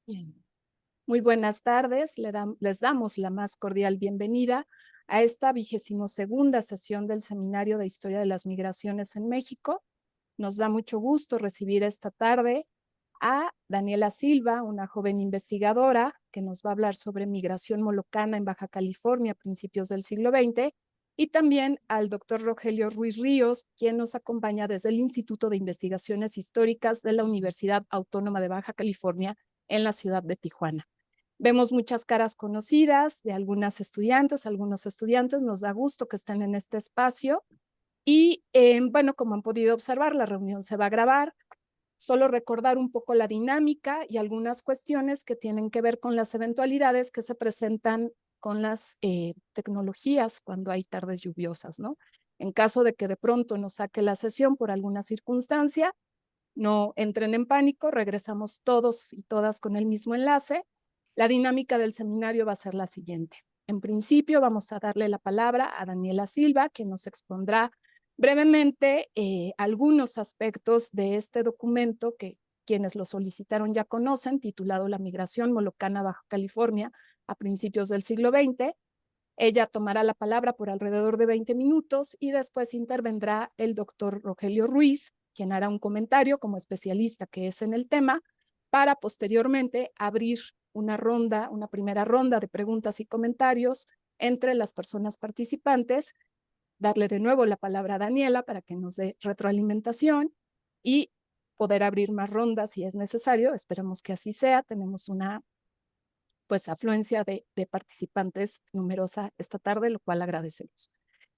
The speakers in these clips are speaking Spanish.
Bien. Muy buenas tardes, les damos la más cordial bienvenida a esta 22ª sesión del Seminario de Historia de las Migraciones en México. Nos da mucho gusto recibir esta tarde a Daniela Silva, una joven investigadora que nos va a hablar sobre migración molocana en Baja California a principios del siglo XX, y también al doctor Rogelio Ruiz Ríos, quien nos acompaña desde el Instituto de Investigaciones Históricas de la Universidad Autónoma de Baja California en la ciudad de Tijuana. Vemos muchas caras conocidas de algunos estudiantes, nos da gusto que estén en este espacio y bueno, como han podido observar, la reunión se va a grabar. Solo recordar un poco la dinámica y algunas cuestiones que tienen que ver con las eventualidades que se presentan con las tecnologías cuando hay tardes lluviosas, ¿no? En caso de que de pronto nos saque la sesión por alguna circunstancia, no entren en pánico, regresamos todos y todas con el mismo enlace. La dinámica del seminario va a ser la siguiente. En principio vamos a darle la palabra a Daniela Silva, que nos expondrá brevemente algunos aspectos de este documento que quienes lo solicitaron ya conocen, titulado La migración molocana a Baja California a principios del siglo XX. Ella tomará la palabra por alrededor de 20 minutos y después intervendrá el doctor Rogelio Ruiz, quien hará un comentario como especialista que es en el tema, para posteriormente abrir una primera ronda de preguntas y comentarios entre las personas participantes, darle de nuevo la palabra a Daniela para que nos dé retroalimentación y poder abrir más rondas si es necesario. Esperemos que así sea. Tenemos una afluencia de participantes numerosa esta tarde, lo cual agradecemos.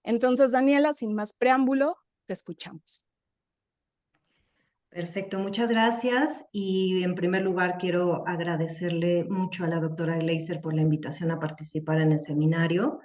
Entonces, Daniela, sin más preámbulo, te escuchamos. Perfecto, muchas gracias. Y en primer lugar quiero agradecerle mucho a la doctora Gleiser por la invitación a participar en el seminario.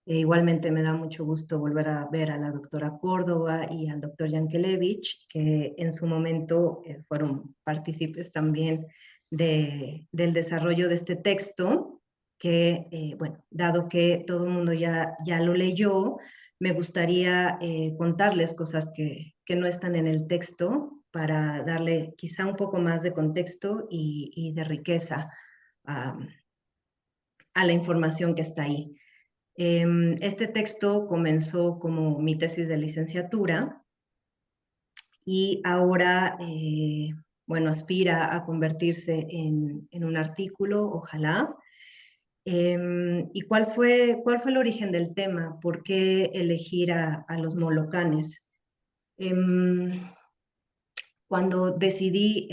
Igualmente me da mucho gusto volver a ver a la doctora Córdoba y al doctor Yankelevich, que en su momento fueron partícipes también del desarrollo de este texto, que, bueno, dado que todo el mundo ya lo leyó, me gustaría contarles cosas que no están en el texto para darle quizá un poco más de contexto y de riqueza a la información que está ahí. Este texto comenzó como mi tesis de licenciatura y ahora, bueno, aspira a convertirse en un artículo, ojalá. ¿Y cuál fue el origen del tema? ¿Por qué elegir a los molocanes? Cuando decidí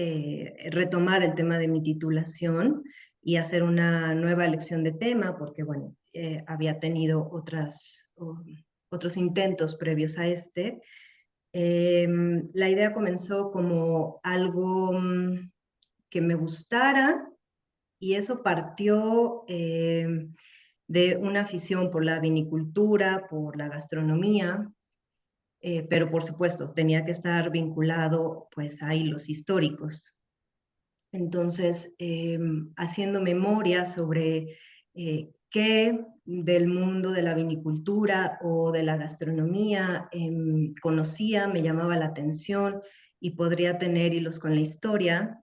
retomar el tema de mi titulación y hacer una nueva elección de tema, porque bueno, había tenido otros intentos previos a este, la idea comenzó como algo que me gustara y eso partió de una afición por la vinicultura, por la gastronomía, pero por supuesto tenía que estar vinculado pues a hilos históricos. Entonces, haciendo memoria sobre qué del mundo de la vinicultura o de la gastronomía conocía, me llamaba la atención y podría tener hilos con la historia.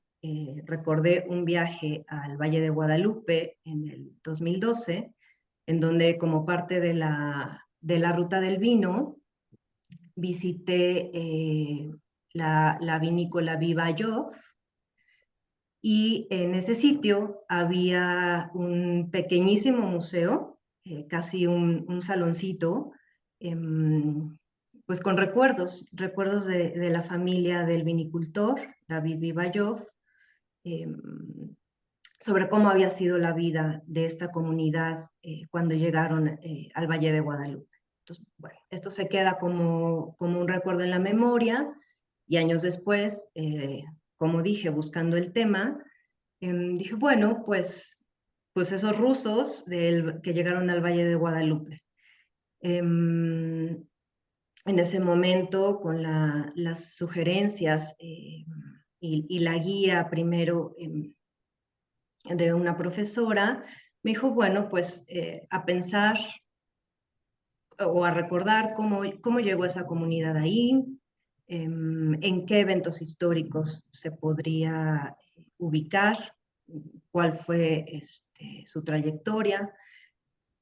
Recordé un viaje al Valle de Guadalupe en el 2012, en donde como parte de la ruta del vino, visité la vinícola Viva Yo, y en ese sitio había un pequeñísimo museo, casi un saloncito, pues con recuerdos de la familia del vinicultor, David Vivayov, sobre cómo había sido la vida de esta comunidad cuando llegaron al Valle de Guadalupe. Entonces, bueno, esto se queda como un recuerdo en la memoria y años después, como dije, buscando el tema, dije, bueno, pues esos rusos que llegaron al Valle de Guadalupe. En ese momento, con las sugerencias y la guía primero de una profesora, me dijo, bueno, pues a pensar o a recordar cómo llegó esa comunidad ahí, en qué eventos históricos se podría ubicar, cuál fue su trayectoria,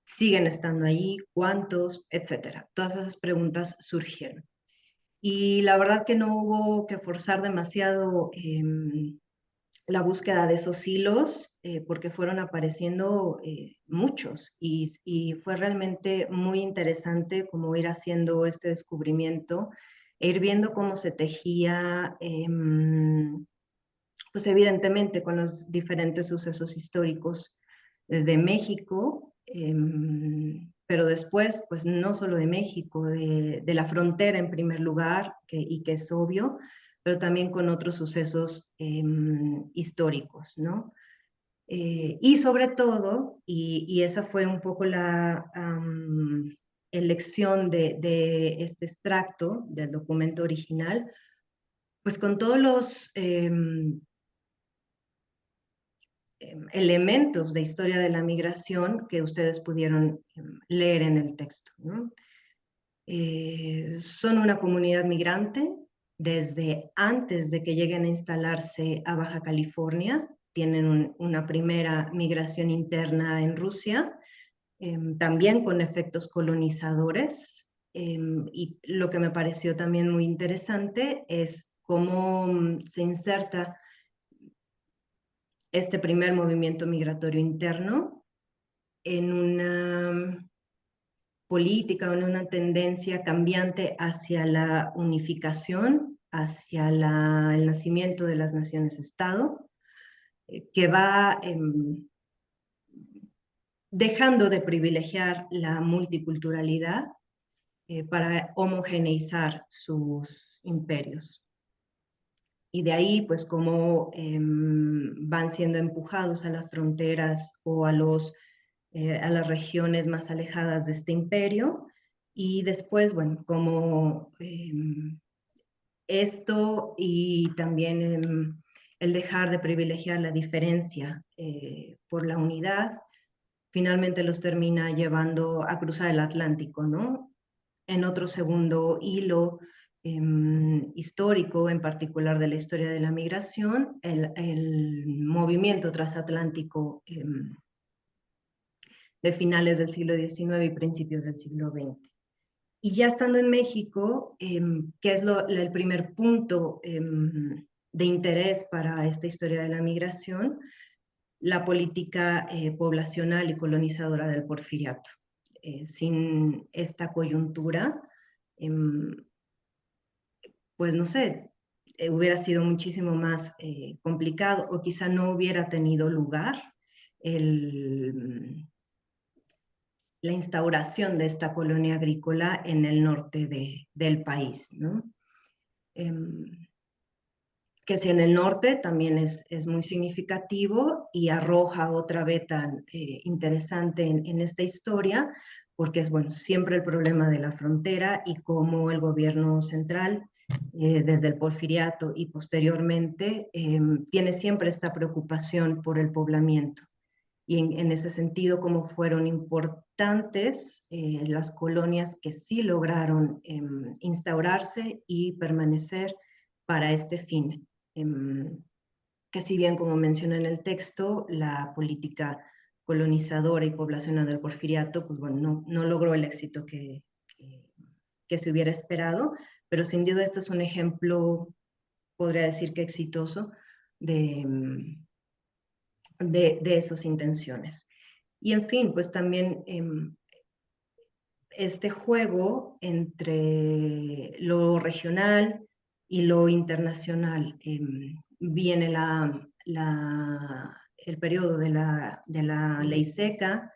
siguen estando ahí, cuántos, etcétera. Todas esas preguntas surgieron. Y la verdad que no hubo que forzar demasiado la búsqueda de esos hilos, porque fueron apareciendo muchos y fue realmente muy interesante como ir haciendo este descubrimiento e ir viendo cómo se tejía, pues evidentemente con los diferentes sucesos históricos de México, pero después, pues no solo de México, de la frontera en primer lugar, y que es obvio, pero también con otros sucesos históricos, ¿no? Y sobre todo, y esa fue un poco la elección de este extracto del documento original, pues con todos los elementos de historia de la migración que ustedes pudieron leer en el texto, ¿no? Son una comunidad migrante desde antes de que lleguen a instalarse a Baja California. Tienen una primera migración interna en Rusia, también con efectos colonizadores. Y lo que me pareció también muy interesante es cómo se inserta este primer movimiento migratorio interno en una política o en una tendencia cambiante hacia la unificación, hacia el nacimiento de las naciones-estado, que va dejando de privilegiar la multiculturalidad para homogeneizar sus imperios. Y de ahí, pues, cómo van siendo empujados a las fronteras o a las regiones más alejadas de este imperio, y después, bueno, como esto y también el dejar de privilegiar la diferencia por la unidad, finalmente los termina llevando a cruzar el Atlántico, ¿no? En otro segundo hilo histórico, en particular de la historia de la migración, el movimiento transatlántico de finales del siglo XIX y principios del siglo XX. Y ya estando en México, que es el primer punto de interés para esta historia de la migración, la política poblacional y colonizadora del Porfiriato. Sin esta coyuntura, pues no sé, hubiera sido muchísimo más complicado, o quizá no hubiera tenido lugar la instauración de esta colonia agrícola en el norte del país, ¿no? Que si en el norte también es muy significativo y arroja otra beta interesante en esta historia, porque es, bueno, siempre el problema de la frontera y cómo el gobierno central, desde el Porfiriato y posteriormente, tiene siempre esta preocupación por el poblamiento. Y en ese sentido, cómo fueron importantes las colonias que sí lograron instaurarse y permanecer para este fin. Que si bien, como menciona en el texto, la política colonizadora y poblacional del Porfiriato, pues bueno, no logró el éxito que se hubiera esperado, pero sin duda este es un ejemplo, podría decir que exitoso, de esas intenciones. Y en fin, pues también este juego entre lo regional y lo internacional. Viene el periodo de la ley seca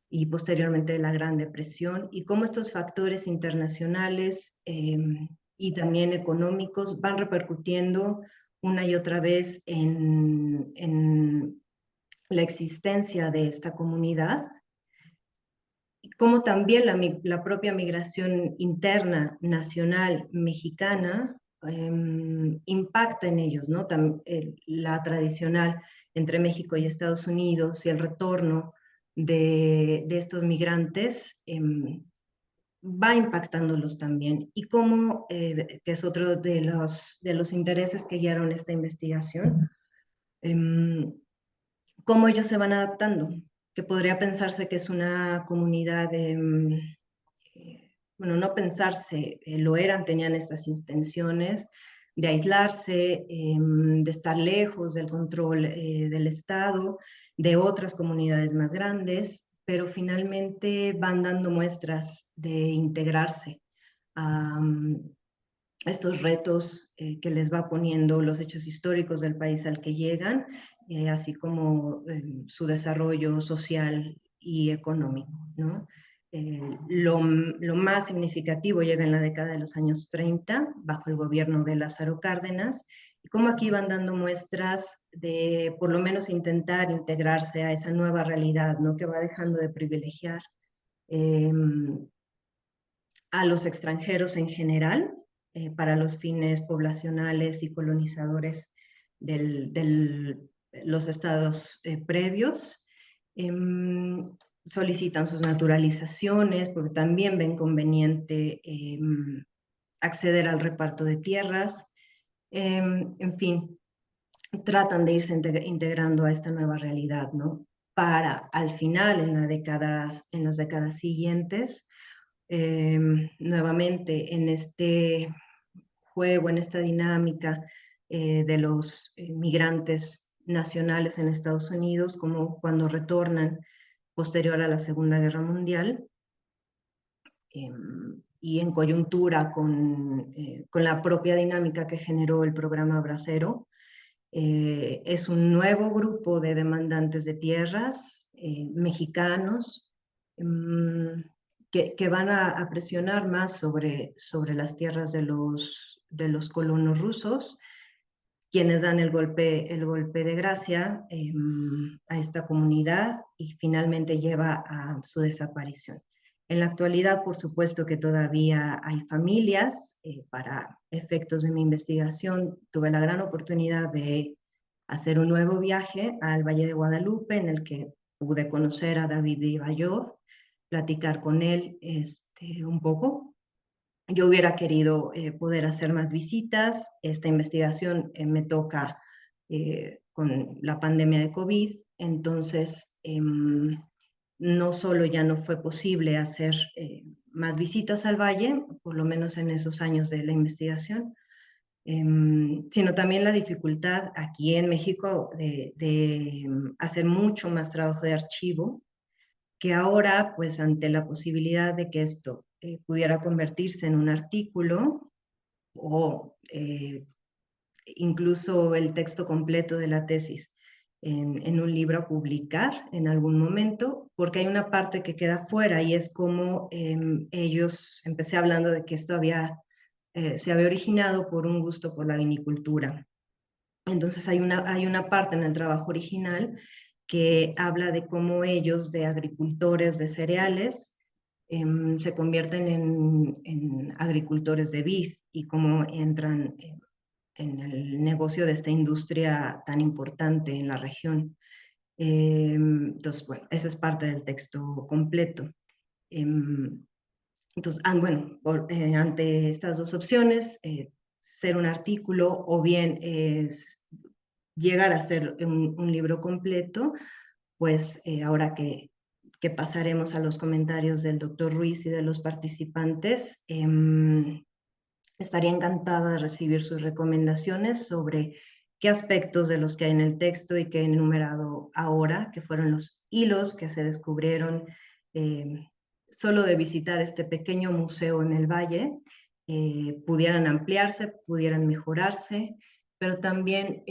y posteriormente de la Gran Depresión, y cómo estos factores internacionales y también económicos van repercutiendo una y otra vez en la existencia de esta comunidad, como también la propia migración interna nacional mexicana impacta en ellos, ¿no? La tradicional entre México y Estados Unidos y el retorno de estos migrantes va impactándolos también. Y cómo, que es otro de los intereses que guiaron esta investigación, cómo ellos se van adaptando, que podría pensarse que es una comunidad bueno, no pensarse, lo eran, tenían estas intenciones de aislarse, de estar lejos del control del Estado, de otras comunidades más grandes, pero finalmente van dando muestras de integrarse a estos retos que les va poniendo los hechos históricos del país al que llegan, así como su desarrollo social y económico, ¿no? Lo más significativo llega en la década de los años 30, bajo el gobierno de Lázaro Cárdenas, y cómo aquí van dando muestras de por lo menos intentar integrarse a esa nueva realidad, ¿no? Que va dejando de privilegiar eh, a los extranjeros en general, para los fines poblacionales y colonizadores de los estados previos. Solicitan sus naturalizaciones porque también ven conveniente acceder al reparto de tierras. En fin, tratan de irse integrando a esta nueva realidad, ¿no? Para al final, en las décadas siguientes, nuevamente en este juego, en esta dinámica de los migrantes nacionales en Estados Unidos, como cuando retornan posterior a la Segunda Guerra Mundial, y en coyuntura con la propia dinámica que generó el programa Bracero. Es un nuevo grupo de demandantes de tierras mexicanos, que van a presionar más sobre las tierras de los colonos rusos, quienes dan el golpe de gracia a esta comunidad y finalmente lleva a su desaparición. En la actualidad, por supuesto que todavía hay familias. Para efectos de mi investigación, tuve la gran oportunidad de hacer un nuevo viaje al Valle de Guadalupe, en el que pude conocer a David Ibayov, platicar con él un poco. Yo hubiera querido poder hacer más visitas. Esta investigación me toca con la pandemia de COVID, entonces no solo ya no fue posible hacer más visitas al valle, por lo menos en esos años de la investigación, sino también la dificultad aquí en México de hacer mucho más trabajo de archivo, que ahora, pues ante la posibilidad de que esto pudiera convertirse en un artículo o incluso el texto completo de la tesis en un libro a publicar en algún momento, porque hay una parte que queda fuera y es como ellos, empecé hablando de que esto se había originado por un gusto por la vinicultura. Entonces hay una parte en el trabajo original que habla de cómo ellos, de agricultores de cereales, se convierten en agricultores de vid y cómo entran en el negocio de esta industria tan importante en la región. Entonces, bueno, esa es parte del texto completo. Entonces, bueno, ante estas dos opciones, ser un artículo o bien llegar a ser un libro completo, pues ahora que pasaremos a los comentarios del doctor Ruiz y de los participantes, estaría encantada de recibir sus recomendaciones sobre qué aspectos de los que hay en el texto y que he enumerado ahora, que fueron los hilos que se descubrieron solo de visitar este pequeño museo en el valle, pudieran ampliarse, pudieran mejorarse, pero también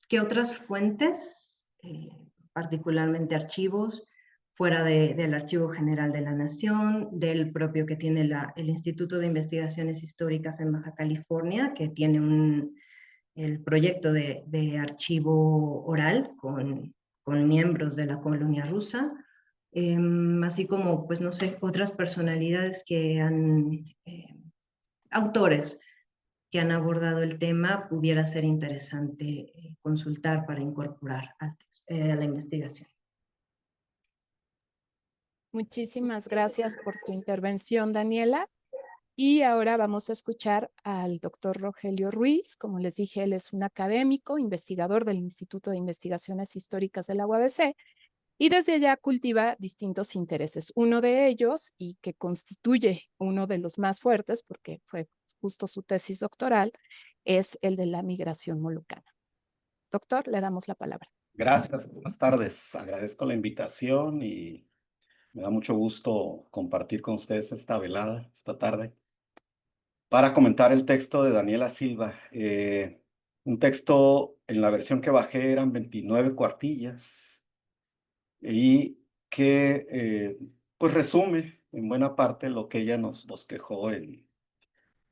qué otras fuentes, particularmente archivos, fuera del Archivo General de la Nación, del propio que tiene el Instituto de Investigaciones Históricas en Baja California, que tiene el proyecto de archivo oral con miembros de la colonia rusa, así como, pues no sé, otras personalidades que autores que han abordado el tema, pudiera ser interesante consultar para incorporar a la investigación. Muchísimas gracias por tu intervención, Daniela. Y ahora vamos a escuchar al doctor Rogelio Ruiz. Como les dije, él es un académico, investigador del Instituto de Investigaciones Históricas de la UABC y desde allá cultiva distintos intereses. Uno de ellos, y que constituye uno de los más fuertes, porque fue justo su tesis doctoral, es el de la migración molucana. Doctor, le damos la palabra. Gracias, buenas tardes. Agradezco la invitación y me da mucho gusto compartir con ustedes esta velada, esta tarde, para comentar el texto de Daniela Silva. Un texto, en la versión que bajé eran 29 cuartillas y que pues resume en buena parte lo que ella nos bosquejó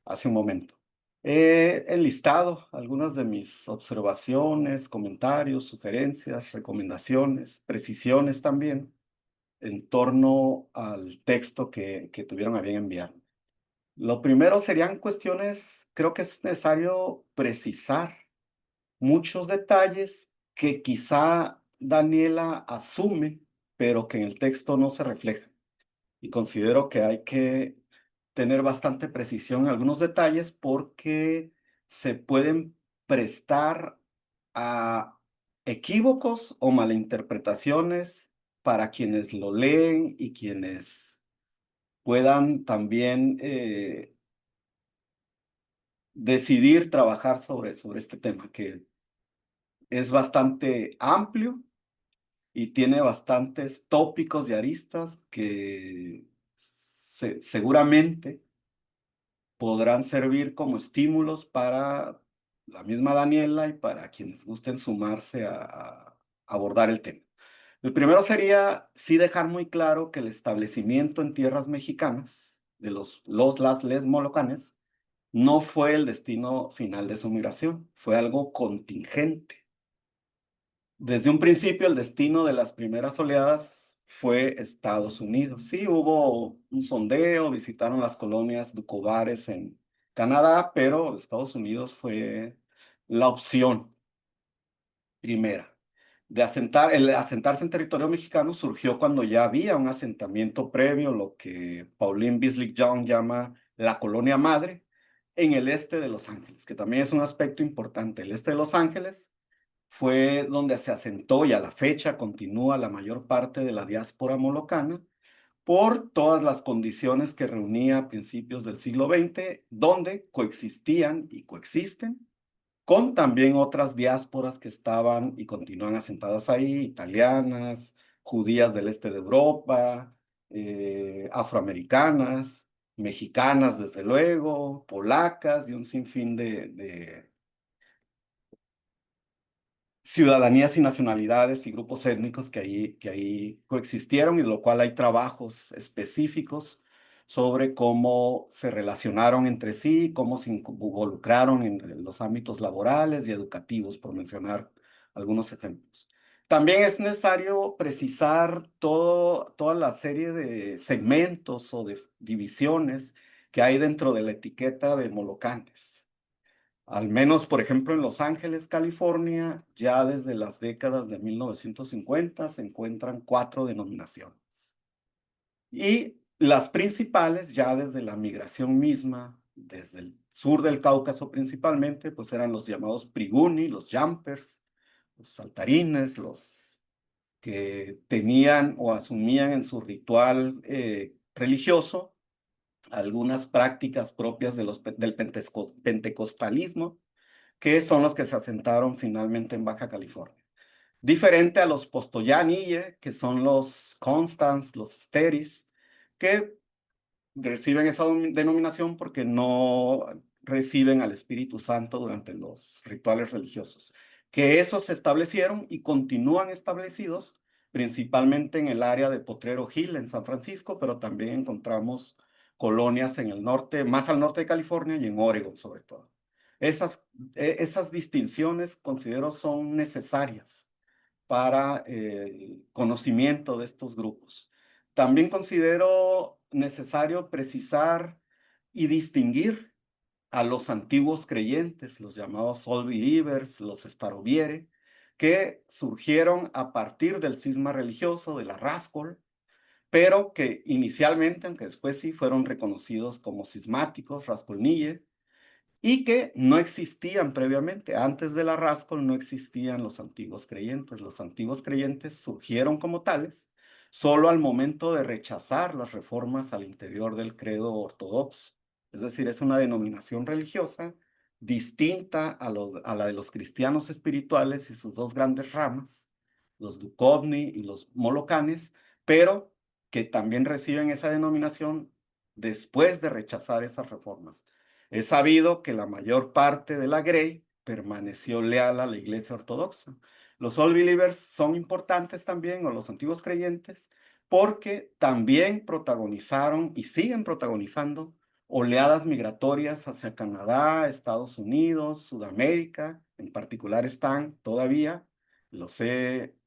hace un momento. He enlistado algunas de mis observaciones, comentarios, sugerencias, recomendaciones, precisiones también en torno al texto que tuvieron a bien enviar. Lo primero serían cuestiones, creo que es necesario precisar muchos detalles que quizá Daniela asume, pero que en el texto no se reflejan. Y considero que hay que tener bastante precisión en algunos detalles porque se pueden prestar a equívocos o malinterpretaciones para quienes lo leen y quienes puedan también decidir trabajar sobre este tema, que es bastante amplio y tiene bastantes tópicos y aristas que seguramente podrán servir como estímulos para la misma Daniela y para quienes gusten sumarse a abordar el tema. El primero sería sí dejar muy claro que el establecimiento en tierras mexicanas de las, les molocanes no fue el destino final de su migración, fue algo contingente. Desde un principio, el destino de las primeras oleadas fue Estados Unidos. Sí, hubo un sondeo, visitaron las colonias Ducobares en Canadá, pero Estados Unidos fue la opción primera. El asentarse en territorio mexicano surgió cuando ya había un asentamiento previo, lo que Pauline Bislick-Young llama la colonia madre, en el este de Los Ángeles, que también es un aspecto importante. El este de Los Ángeles fue donde se asentó y a la fecha continúa la mayor parte de la diáspora molocana por todas las condiciones que reunía a principios del siglo XX, donde coexistían y coexisten con también otras diásporas que estaban y continúan asentadas ahí, italianas, judías del este de Europa, afroamericanas, mexicanas desde luego, polacas y un sinfín de ciudadanías y nacionalidades y grupos étnicos que ahí coexistieron y de lo cual hay trabajos específicos sobre cómo se relacionaron entre sí, cómo se involucraron en los ámbitos laborales y educativos, por mencionar algunos ejemplos. También es necesario precisar toda la serie de segmentos o de divisiones que hay dentro de la etiqueta de molocanes. Al menos, por ejemplo, en Los Ángeles, California, ya desde las décadas de 1950 se encuentran 4 denominaciones. Y las principales, ya desde la migración misma, desde el sur del Cáucaso principalmente, pues eran los llamados priguni, los jumpers, los saltarines, los que tenían o asumían en su ritual religioso algunas prácticas propias del pentecostalismo, que son los que se asentaron finalmente en Baja California. Diferente a los Postoyaniye, que son los Constans, los Steris, que reciben esa denominación porque no reciben al Espíritu Santo durante los rituales religiosos. Que esos se establecieron y continúan establecidos principalmente en el área de Potrero Hill, en San Francisco, pero también encontramos colonias en el norte, más al norte de California y en Oregon sobre todo. Esas distinciones considero son necesarias para el conocimiento de estos grupos. También considero necesario precisar y distinguir a los antiguos creyentes, los llamados Old Believers, los Starobiere, que surgieron a partir del cisma religioso de la Raskol, pero que inicialmente, aunque después sí, fueron reconocidos como cismáticos, Raskolníchev, y que no existían previamente. Antes de la Raskol no existían los antiguos creyentes. Los antiguos creyentes surgieron como tales solo al momento de rechazar las reformas al interior del credo ortodoxo. Es decir, es una denominación religiosa distinta a la de los cristianos espirituales y sus dos grandes ramas, los Duchovny y los Molocanes, pero que también reciben esa denominación después de rechazar esas reformas. Es sabido que la mayor parte de la Grey permaneció leal a la Iglesia Ortodoxa. Los All Believers son importantes también, o los antiguos creyentes, porque también protagonizaron y siguen protagonizando oleadas migratorias hacia Canadá, Estados Unidos, Sudamérica. En particular están todavía, los he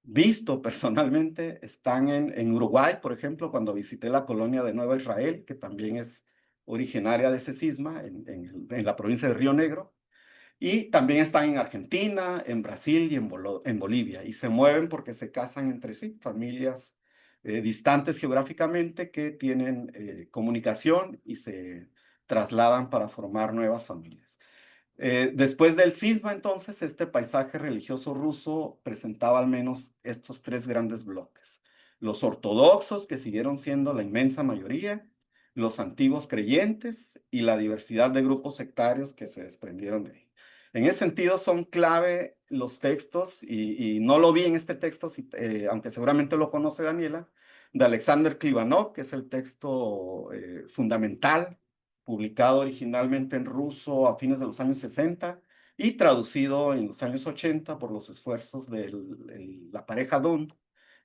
visto personalmente, están en Uruguay, por ejemplo, cuando visité la colonia de Nueva Israel, que también es originaria de ese cisma, en la provincia de Río Negro, y también están en Argentina, en Brasil y en Bolivia, y se mueven porque se casan entre sí, familias distantes geográficamente que tienen comunicación y se trasladan para formar nuevas familias. Después del cisma, entonces, este paisaje religioso ruso presentaba al menos estos tres grandes bloques. Los ortodoxos, que siguieron siendo la inmensa mayoría, los antiguos creyentes y la diversidad de grupos sectarios que se desprendieron de ahí. En ese sentido, son clave los textos, y no lo vi en este texto, aunque seguramente lo conoce Daniela, de Alexander Klibanov, que es el texto fundamental, publicado originalmente en ruso a fines de los años 60 y traducido en los años 80 por los esfuerzos de la pareja Dunn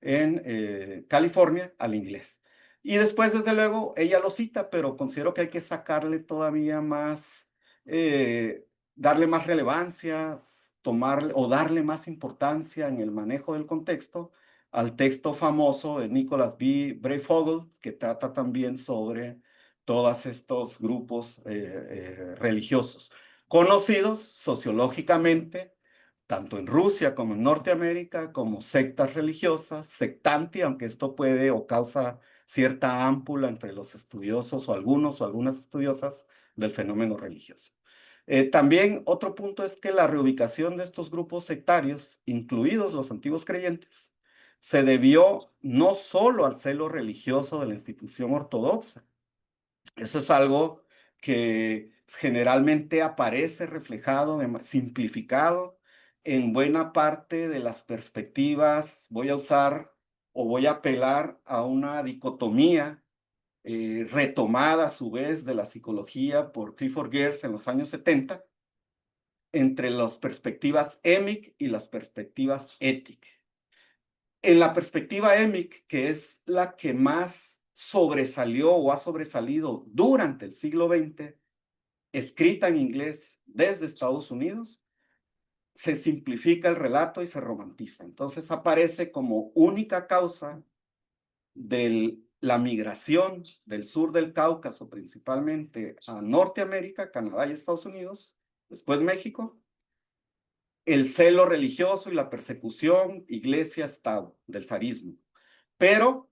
en California al inglés. Y después, desde luego, ella lo cita, pero considero que hay que sacarle todavía más, darle más relevancia, darle más importancia en el manejo del contexto al texto famoso de Nicholas B. Breyfogle, que trata también sobre todos estos grupos religiosos, conocidos sociológicamente, tanto en Rusia como en Norteamérica, como sectas religiosas, sectanti, aunque esto puede o causa cierta ámpula entre los estudiosos o algunas estudiosas del fenómeno religioso. También otro punto es que la reubicación de estos grupos sectarios, incluidos los antiguos creyentes, se debió no solo al celo religioso de la institución ortodoxa. Eso es algo que generalmente aparece reflejado, simplificado en buena parte de las perspectivas. Voy a usar o voy a apelar a una dicotomía retomada a su vez de la psicología por Clifford Geertz en los años 70, entre las perspectivas Emic y las perspectivas Ethic. En la perspectiva Emic, que es la que más sobresalió o ha sobresalido durante el siglo XX, escrita en inglés desde Estados Unidos, se simplifica el relato y se romantiza. Entonces aparece como única causa de la migración del sur del Cáucaso, principalmente a Norteamérica, Canadá y Estados Unidos, después México, el celo religioso y la persecución iglesia-estado del zarismo. Pero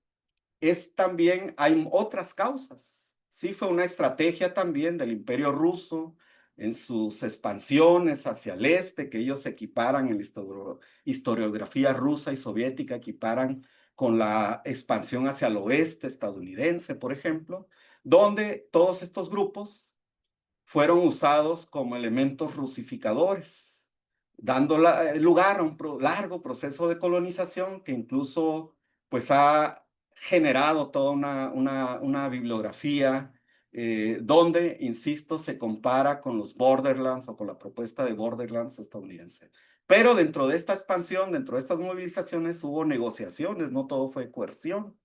también hay otras causas. Sí, fue una estrategia también del Imperio Ruso en sus expansiones hacia el este, que ellos equiparan en la historiografía rusa y soviética, equiparan con la expansión hacia el oeste estadounidense, por ejemplo, donde todos estos grupos fueron usados como elementos rusificadores, dando lugar a un largo proceso de colonización que incluso pues ha generado toda una bibliografía donde, insisto, se compara con los Borderlands o con la propuesta de Borderlands estadounidense. Pero dentro de esta expansión, dentro de estas movilizaciones, hubo negociaciones, no todo fue coerción.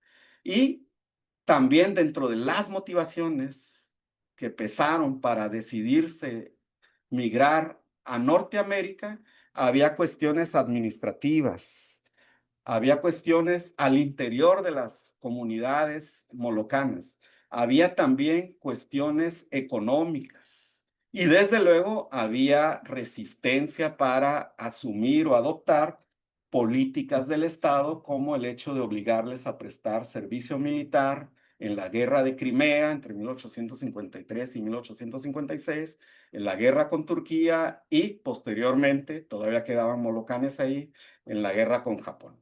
Y también dentro de las motivaciones que pesaron para decidirse migrar a Norteamérica, había cuestiones administrativas, había cuestiones al interior de las comunidades molocanas, había también cuestiones económicas y desde luego había resistencia para asumir o adoptar políticas del Estado, como el hecho de obligarles a prestar servicio militar en la guerra de Crimea entre 1853 y 1856, en la guerra con Turquía y posteriormente, todavía quedaban molocanes ahí, en la guerra con Japón.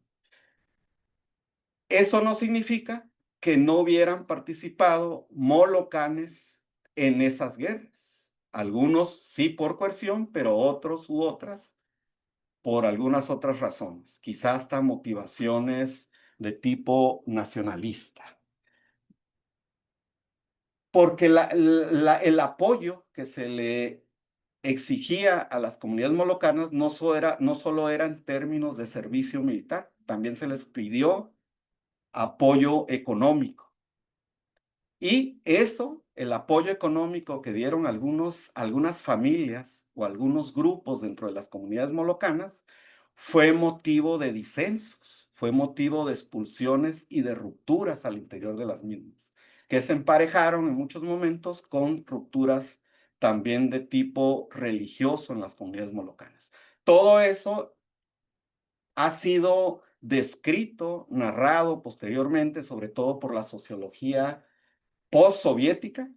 Eso no significa que no hubieran participado molocanes en esas guerras. Algunos sí por coerción, pero otros u otras por algunas otras razones, quizás hasta motivaciones de tipo nacionalista. Porque el apoyo que se le exigía a las comunidades molocanas no solo era en términos de servicio militar, también se les pidió apoyo económico. Y eso, el apoyo económico que dieron algunas familias o algunos grupos dentro de las comunidades molocanas, fue motivo de disensos, fue motivo de expulsiones y de rupturas al interior de las mismas, que se emparejaron en muchos momentos con rupturas también de tipo religioso en las comunidades molocanas. Todo eso ha sido descrito, narrado posteriormente, sobre todo por la sociología postsoviética,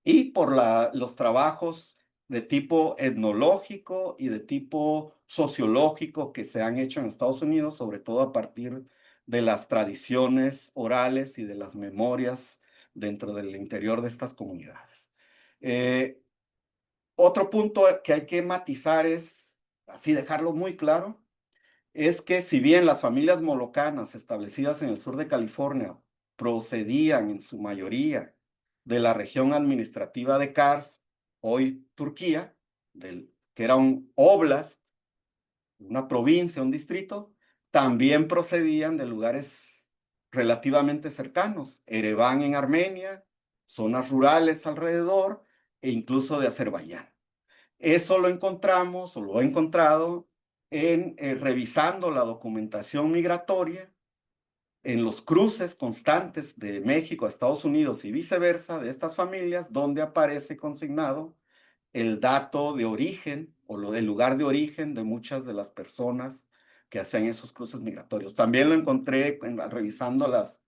y por los trabajos de tipo etnológico y de tipo sociológico que se han hecho en Estados Unidos, sobre todo a partir de las tradiciones orales y de las memorias dentro del interior de estas comunidades. Otro punto que hay que matizar es, así dejarlo muy claro, es que si bien las familias molocanas establecidas en el sur de California procedían en su mayoría de la región administrativa de Kars, hoy Turquía, que era un oblast, una provincia, un distrito, también procedían de lugares relativamente cercanos, Ereván en Armenia, zonas rurales alrededor e incluso de Azerbaiyán. Eso lo encontramos, o lo he encontrado, revisando la documentación migratoria, en los cruces constantes de México a Estados Unidos y viceversa de estas familias, donde aparece consignado el dato de origen o el lugar de origen de muchas de las personas que hacían esos cruces migratorios. También lo encontré revisando las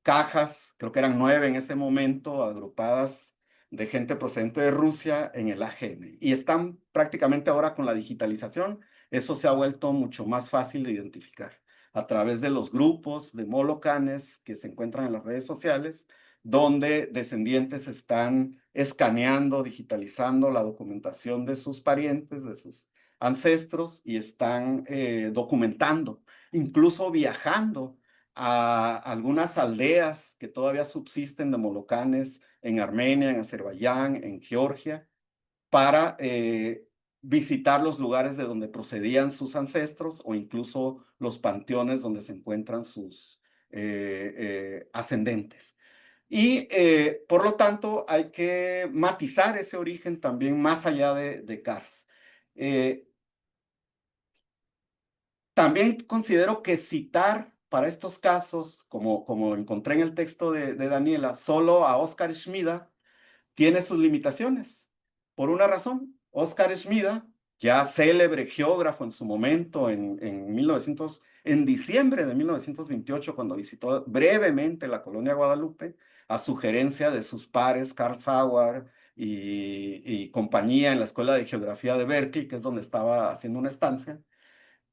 cajas, creo que eran 9 en ese momento, agrupadas de gente procedente de Rusia en el AGN. Y están prácticamente ahora con la digitalización, eso se ha vuelto mucho más fácil de identificar a través de los grupos de molocanes que se encuentran en las redes sociales, donde descendientes están escaneando, digitalizando la documentación de sus parientes, de sus ancestros, y están documentando, incluso viajando a algunas aldeas que todavía subsisten de molocanes en Armenia, en Azerbaiyán, en Georgia, para visitar los lugares de donde procedían sus ancestros o incluso los panteones donde se encuentran sus ascendentes. Y por lo tanto hay que matizar ese origen también más allá de Kars. También considero que citar para estos casos, como encontré en el texto de Daniela, solo a Oscar Schmida, tiene sus limitaciones. Por una razón, Oscar Schmida, ya célebre geógrafo en su momento, en diciembre de 1928, cuando visitó brevemente la colonia Guadalupe, a sugerencia de sus pares, Carl Sauer y compañía en la Escuela de Geografía de Berkeley, que es donde estaba haciendo una estancia,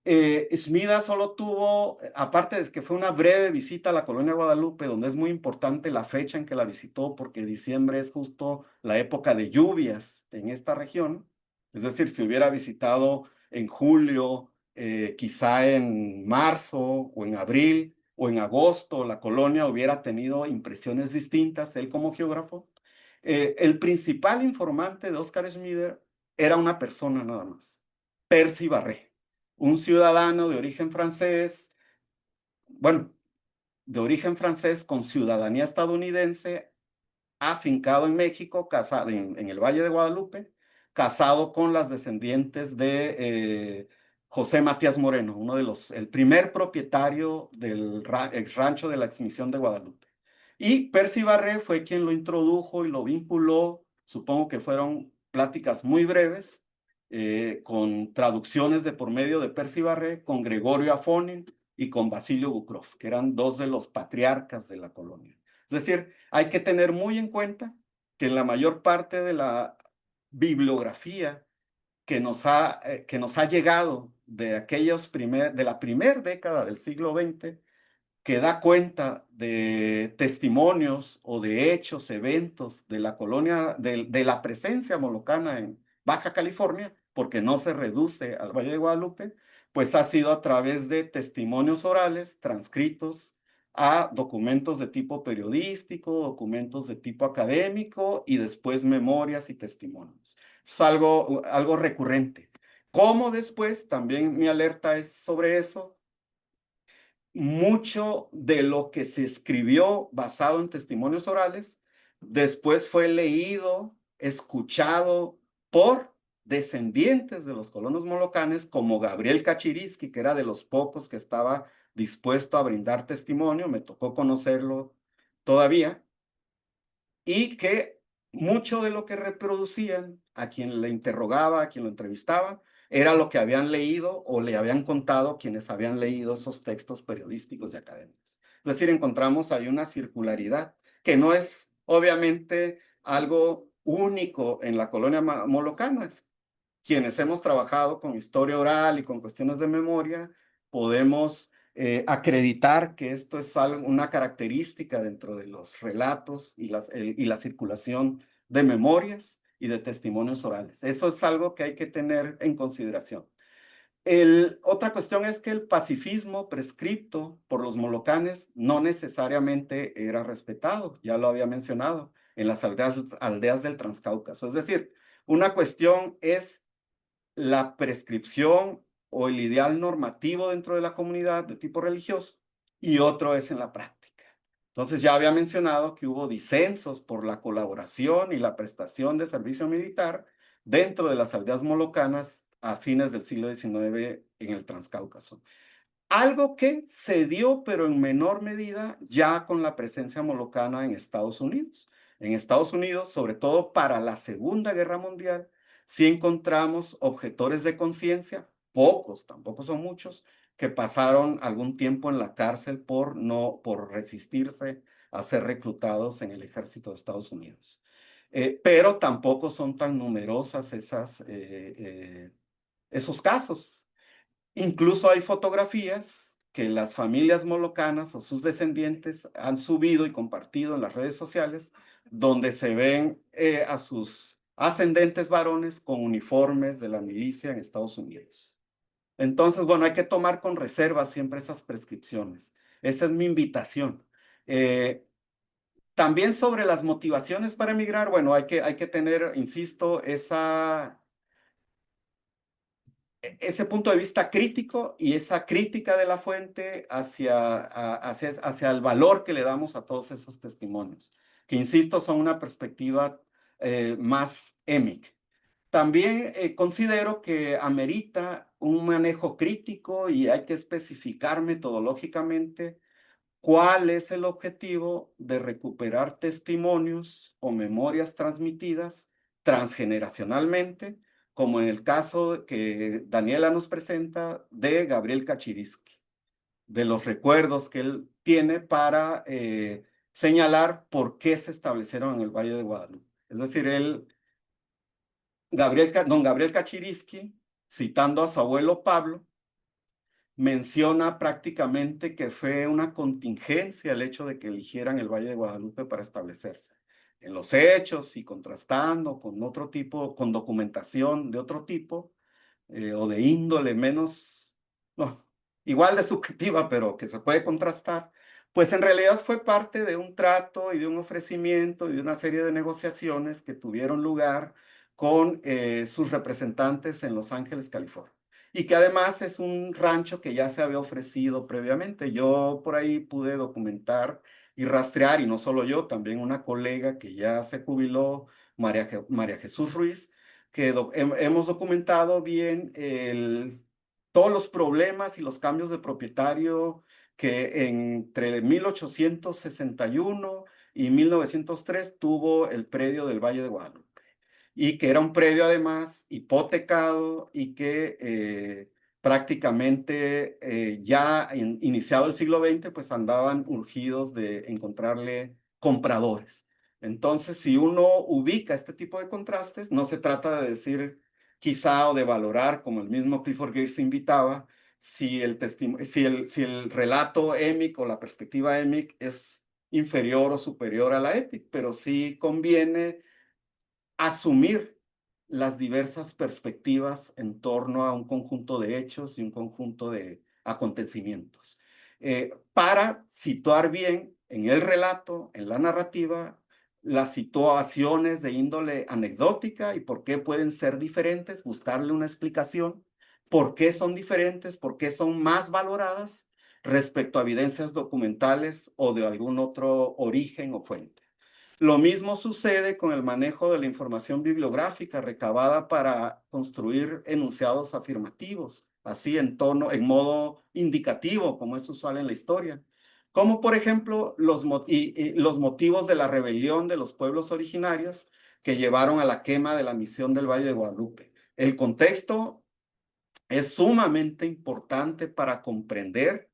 Schmida solo tuvo, aparte de que fue una breve visita a la colonia Guadalupe, donde es muy importante la fecha en que la visitó, porque diciembre es justo la época de lluvias en esta región. Es decir, si hubiera visitado en julio, quizá en marzo o en abril o en agosto, la colonia hubiera tenido impresiones distintas, él como geógrafo. El principal informante de Oscar Schmider era una persona nada más, Percy Barré, un ciudadano de origen francés, bueno, de origen francés con ciudadanía estadounidense, afincado en México, casado en el Valle de Guadalupe, casado con las descendientes de José Matías Moreno, el primer propietario del ex rancho de la Exmisión de Guadalupe. Y Percy Barré fue quien lo introdujo y lo vinculó, supongo que fueron pláticas muy breves, con traducciones de por medio de Percy Barré, con Gregorio Afonin y con Basilio Bukrov, que eran dos de los patriarcas de la colonia. Es decir, hay que tener muy en cuenta que en la mayor parte de la bibliografía que nos ha llegado de de la primera década del siglo XX, que da cuenta de testimonios o de hechos, eventos de la colonia, de la presencia molocana en Baja California, porque no se reduce al Valle de Guadalupe, pues ha sido a través de testimonios orales, transcritos a documentos de tipo periodístico, documentos de tipo académico y después memorias y testimonios. Es algo recurrente. Como después, también mi alerta es sobre eso, mucho de lo que se escribió basado en testimonios orales, después fue leído, escuchado por descendientes de los colonos molocanes, como Gabriel Kaczynski, que era de los pocos que estaba dispuesto a brindar testimonio, me tocó conocerlo todavía, y que mucho de lo que reproducían a quien le interrogaba, a quien lo entrevistaba, era lo que habían leído o le habían contado quienes habían leído esos textos periodísticos y académicos. Es decir, encontramos ahí una circularidad que no es obviamente algo único en la colonia molocana. Quienes hemos trabajado con historia oral y con cuestiones de memoria, podemos acreditar que esto es una característica dentro de los relatos y la circulación de memorias y de testimonios orales. Eso es algo que hay que tener en consideración. Otra cuestión es que el pacifismo prescripto por los molocanes no necesariamente era respetado, ya lo había mencionado, en las aldeas del Transcáucaso. Es decir, una cuestión es la prescripción o el ideal normativo dentro de la comunidad de tipo religioso y otro es en la práctica. Entonces ya había mencionado que hubo disensos por la colaboración y la prestación de servicio militar dentro de las aldeas molocanas a fines del siglo XIX en el Transcáucaso. Algo que se dio, pero en menor medida, ya con la presencia molocana en Estados Unidos. En Estados Unidos, sobre todo para la Segunda Guerra Mundial, sí encontramos objetores de conciencia, pocos, tampoco son muchos, que pasaron algún tiempo en la cárcel por resistirse a ser reclutados en el ejército de Estados Unidos. Pero tampoco son tan numerosas esos casos. Incluso hay fotografías que las familias molocanas o sus descendientes han subido y compartido en las redes sociales, donde se ven a sus ascendentes varones con uniformes de la milicia en Estados Unidos. Entonces, bueno, hay que tomar con reserva siempre esas prescripciones. Esa es mi invitación. También sobre las motivaciones para emigrar, bueno, hay que tener, insisto, ese punto de vista crítico y esa crítica de la fuente hacia el valor que le damos a todos esos testimonios, que insisto, son una perspectiva más émica. También considero que amerita un manejo crítico y hay que especificar metodológicamente cuál es el objetivo de recuperar testimonios o memorias transmitidas transgeneracionalmente, como en el caso que Daniela nos presenta de Gabriel Kaczynski, de los recuerdos que él tiene para señalar por qué se establecieron en el Valle de Guadalupe. Es decir, don Gabriel Kaczynski, citando a su abuelo Pablo, menciona prácticamente que fue una contingencia el hecho de que eligieran el Valle de Guadalupe para establecerse. En los hechos y contrastando con otro tipo, con documentación de otro tipo, o de índole menos, no, igual de subjetiva, pero que se puede contrastar, pues en realidad fue parte de un trato y de un ofrecimiento y de una serie de negociaciones que tuvieron lugar con sus representantes en Los Ángeles, California. Y que además es un rancho que ya se había ofrecido previamente. Yo por ahí pude documentar y rastrear, y no solo yo, también una colega que ya se jubiló, María Jesús Ruiz, que hemos documentado bien todos los problemas y los cambios de propietario que entre 1861 y 1903 tuvo el predio del Valle de Guadalupe. y que era un predio además hipotecado y que prácticamente ya iniciado el siglo XX, pues andaban urgidos de encontrarle compradores. Entonces, si uno ubica este tipo de contrastes, no se trata de decir quizá o de valorar, como el mismo Clifford Geertz invitaba, si el relato émic o la perspectiva émic es inferior o superior a la ética, pero sí conviene asumir las diversas perspectivas en torno a un conjunto de hechos y un conjunto de acontecimientos, para situar bien en el relato, en la narrativa, las situaciones de índole anecdótica y por qué pueden ser diferentes, buscarle una explicación, por qué son diferentes, por qué son más valoradas respecto a evidencias documentales o de algún otro origen o fuente. Lo mismo sucede con el manejo de la información bibliográfica recabada para construir enunciados afirmativos, así en modo indicativo, como es usual en la historia. Como por ejemplo los motivos de la rebelión de los pueblos originarios que llevaron a la quema de la misión del Valle de Guadalupe. El contexto es sumamente importante para comprender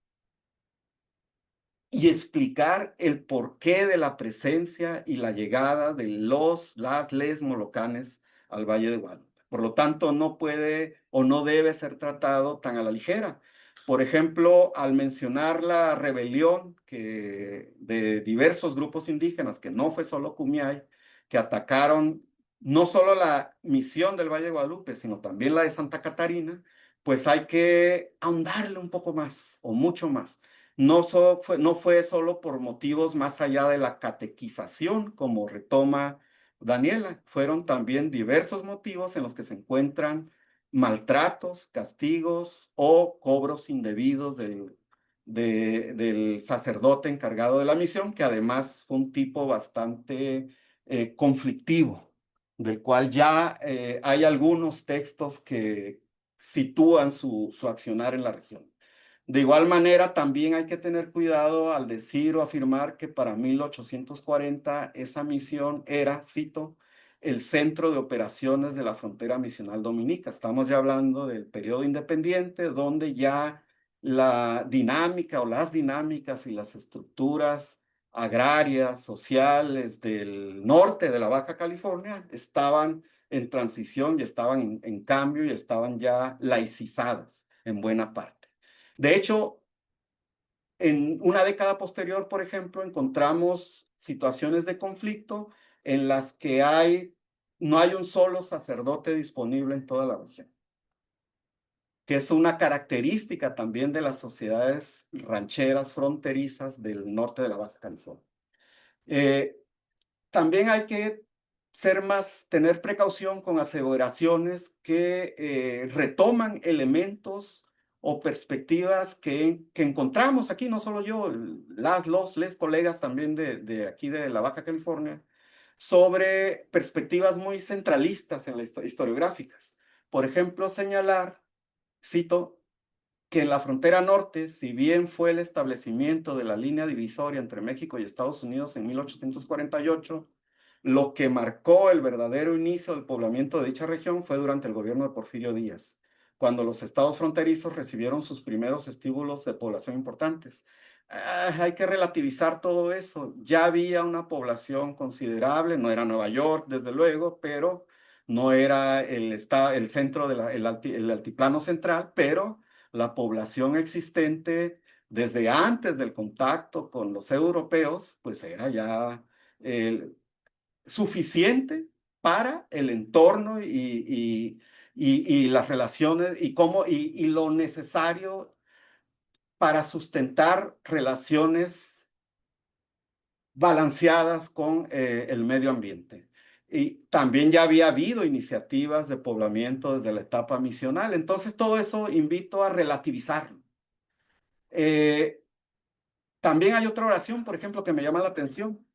y explicar el porqué de la presencia y la llegada de les molocanes al Valle de Guadalupe. Por lo tanto, no puede o no debe ser tratado tan a la ligera. Por ejemplo, al mencionar la rebelión de diversos grupos indígenas, que no fue solo Kumeyaay, que atacaron no solo la misión del Valle de Guadalupe, sino también la de Santa Catarina, pues hay que ahondarle un poco más o mucho más. No fue solo por motivos más allá de la catequización, como retoma Daniela. Fueron también diversos motivos en los que se encuentran maltratos, castigos o cobros indebidos del sacerdote encargado de la misión, que además fue un tipo bastante conflictivo, del cual ya hay algunos textos que sitúan su accionar en la región. De igual manera, también hay que tener cuidado al decir o afirmar que para 1840 esa misión era, cito, el centro de operaciones de la frontera misional dominica. Estamos ya hablando del periodo independiente, donde ya la dinámica o las dinámicas y las estructuras agrarias, sociales del norte de la Baja California estaban en transición y estaban en cambio y estaban ya laicizadas en buena parte. De hecho, en una década posterior, por ejemplo, encontramos situaciones de conflicto en las que no hay un solo sacerdote disponible en toda la región, que es una característica también de las sociedades rancheras fronterizas del norte de la Baja California. También hay que tener precaución con aseveraciones que retoman elementos o perspectivas que encontramos aquí, no solo yo, les colegas también de aquí de la Baja California, sobre perspectivas muy centralistas en las historiográficas. Por ejemplo, señalar, cito, que en la frontera norte, si bien fue el establecimiento de la línea divisoria entre México y Estados Unidos en 1848, lo que marcó el verdadero inicio del poblamiento de dicha región fue durante el gobierno de Porfirio Díaz, cuando los estados fronterizos recibieron sus primeros estímulos de población importantes. Hay que relativizar todo eso. Ya había una población considerable, no era Nueva York, desde luego, pero no era el centro del altiplano central, pero la población existente desde antes del contacto con los europeos, pues era ya suficiente para el entorno y las relaciones y lo necesario para sustentar relaciones balanceadas con el medio ambiente. Y también ya había habido iniciativas de poblamiento desde la etapa misional. Entonces, todo eso invito a relativizarlo. También hay otra oración, por ejemplo, que me llama la atención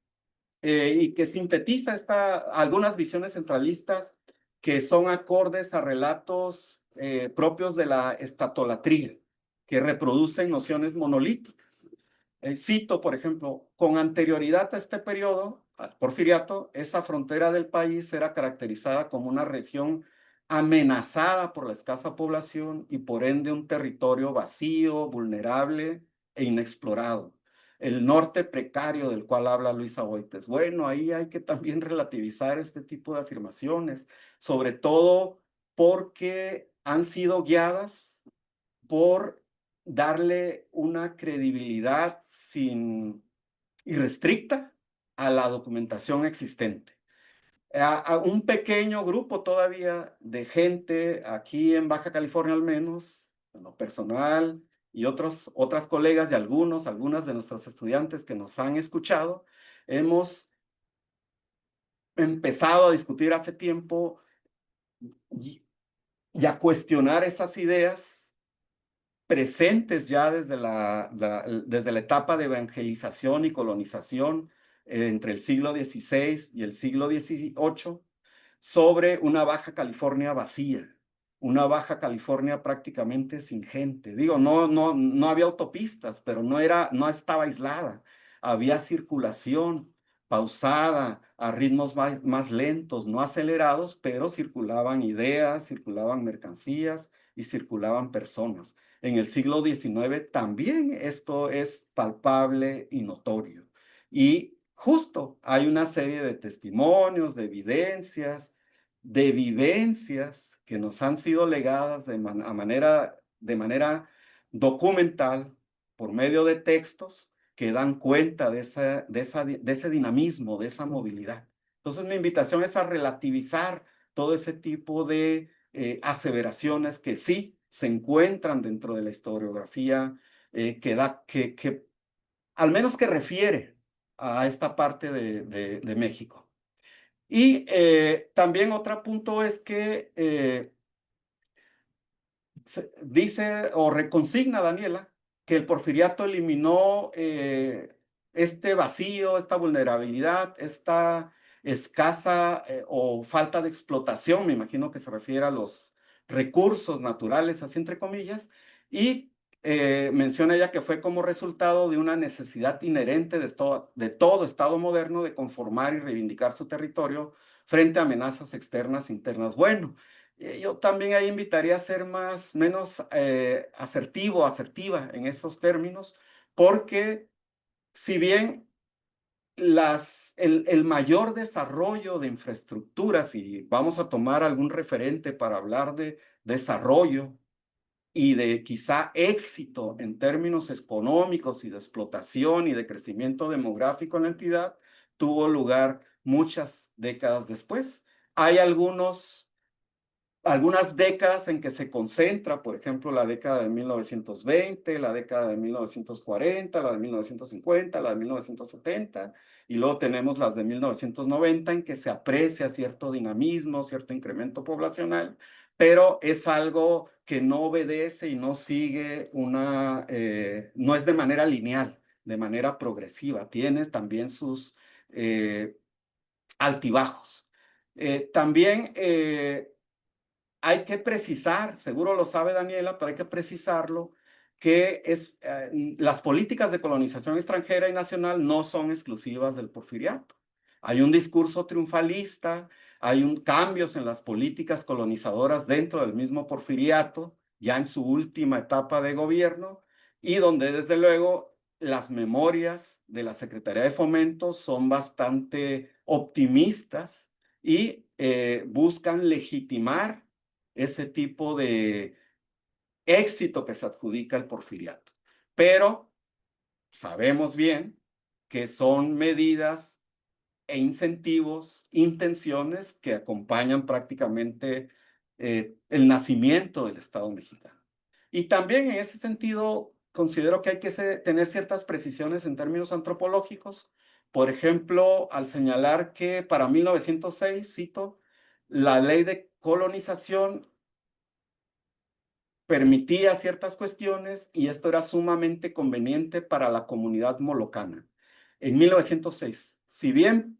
y que sintetiza algunas visiones centralistas que son acordes a relatos propios de la estatolatría, que reproducen nociones monolíticas. Cito, por ejemplo, con anterioridad a este periodo, al Porfiriato, esa frontera del país era caracterizada como una región amenazada por la escasa población y por ende un territorio vacío, vulnerable e inexplorado. El norte precario del cual habla Luisa Boites. Bueno, ahí hay que también relativizar este tipo de afirmaciones, sobre todo porque han sido guiadas por darle una credibilidad irrestricta a la documentación existente. A un pequeño grupo todavía de gente aquí en Baja California al menos, en lo personal, y otras colegas y algunas de nuestros estudiantes que nos han escuchado, hemos empezado a discutir hace tiempo y a cuestionar esas ideas presentes ya desde la etapa de evangelización y colonización entre el siglo XVI y el siglo XVIII, sobre una Baja California vacía, una Baja California prácticamente sin gente. Digo, no había autopistas, pero no estaba aislada. Había circulación pausada, a ritmos más lentos, no acelerados, pero circulaban ideas, circulaban mercancías y circulaban personas. En el siglo XIX también esto es palpable y notorio. Y justo hay una serie de testimonios, de evidencias, de vivencias que nos han sido legadas de manera documental por medio de textos que dan cuenta de ese dinamismo, de esa movilidad. Entonces mi invitación es a relativizar todo ese tipo de aseveraciones que sí se encuentran dentro de la historiografía que al menos que refiere a esta parte de México. Y también otro punto es que dice o reconsigna Daniela que el porfiriato eliminó este vacío, esta vulnerabilidad, esta escasa o falta de explotación, me imagino que se refiere a los recursos naturales, así entre comillas, y menciona ella que fue como resultado de una necesidad inherente de todo Estado moderno de conformar y reivindicar su territorio frente a amenazas externas e internas. Bueno, yo también ahí invitaría a ser menos asertiva en esos términos, porque si bien el mayor desarrollo de infraestructuras, y vamos a tomar algún referente para hablar de desarrollo y de quizá éxito en términos económicos y de explotación y de crecimiento demográfico en la entidad, tuvo lugar muchas décadas después. Hay algunas décadas en que se concentra, por ejemplo, la década de 1920, la década de 1940, la de 1950, la de 1970, y luego tenemos las de 1990 en que se aprecia cierto dinamismo, cierto incremento poblacional, pero es algo que no obedece y no sigue no es de manera lineal, de manera progresiva, tiene también sus altibajos. También hay que precisar, seguro lo sabe Daniela, pero hay que precisarlo, que las políticas de colonización extranjera y nacional no son exclusivas del porfiriato. Hay un discurso triunfalista, hay cambios en las políticas colonizadoras dentro del mismo porfiriato, ya en su última etapa de gobierno, y donde desde luego las memorias de la Secretaría de Fomento son bastante optimistas y buscan legitimar ese tipo de éxito que se adjudica el porfiriato. Pero sabemos bien que son medidas e incentivos, intenciones que acompañan prácticamente el nacimiento del Estado mexicano. Y también en ese sentido considero que hay que tener ciertas precisiones en términos antropológicos. Por ejemplo, al señalar que para 1906, cito, la ley de colonización permitía ciertas cuestiones y esto era sumamente conveniente para la comunidad molocana. En 1906, si bien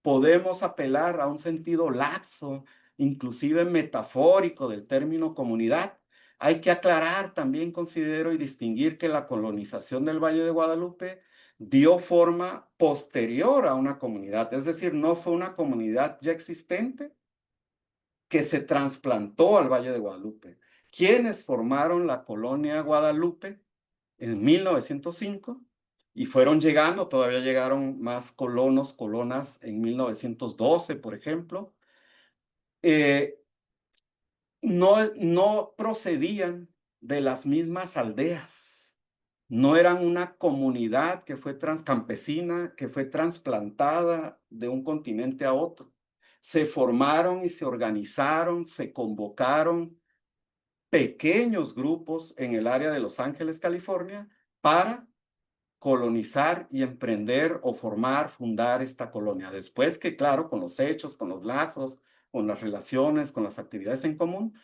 podemos apelar a un sentido laxo, inclusive metafórico del término comunidad, hay que aclarar también, considero, y distinguir que la colonización del Valle de Guadalupe dio forma posterior a una comunidad, es decir, no fue una comunidad ya existente que se trasplantó al Valle de Guadalupe. ¿Quiénes formaron la colonia Guadalupe en 1905? Y fueron llegando, todavía llegaron más colonos, colonas en 1912, por ejemplo. No procedían de las mismas aldeas. No eran una comunidad que fue transcampesina, que fue trasplantada de un continente a otro. Se formaron y se organizaron, se convocaron pequeños grupos en el área de Los Ángeles, California, para colonizar y emprender o formar, fundar esta colonia. Después que, claro, con los hechos, con los lazos, con las relaciones, con las actividades en común,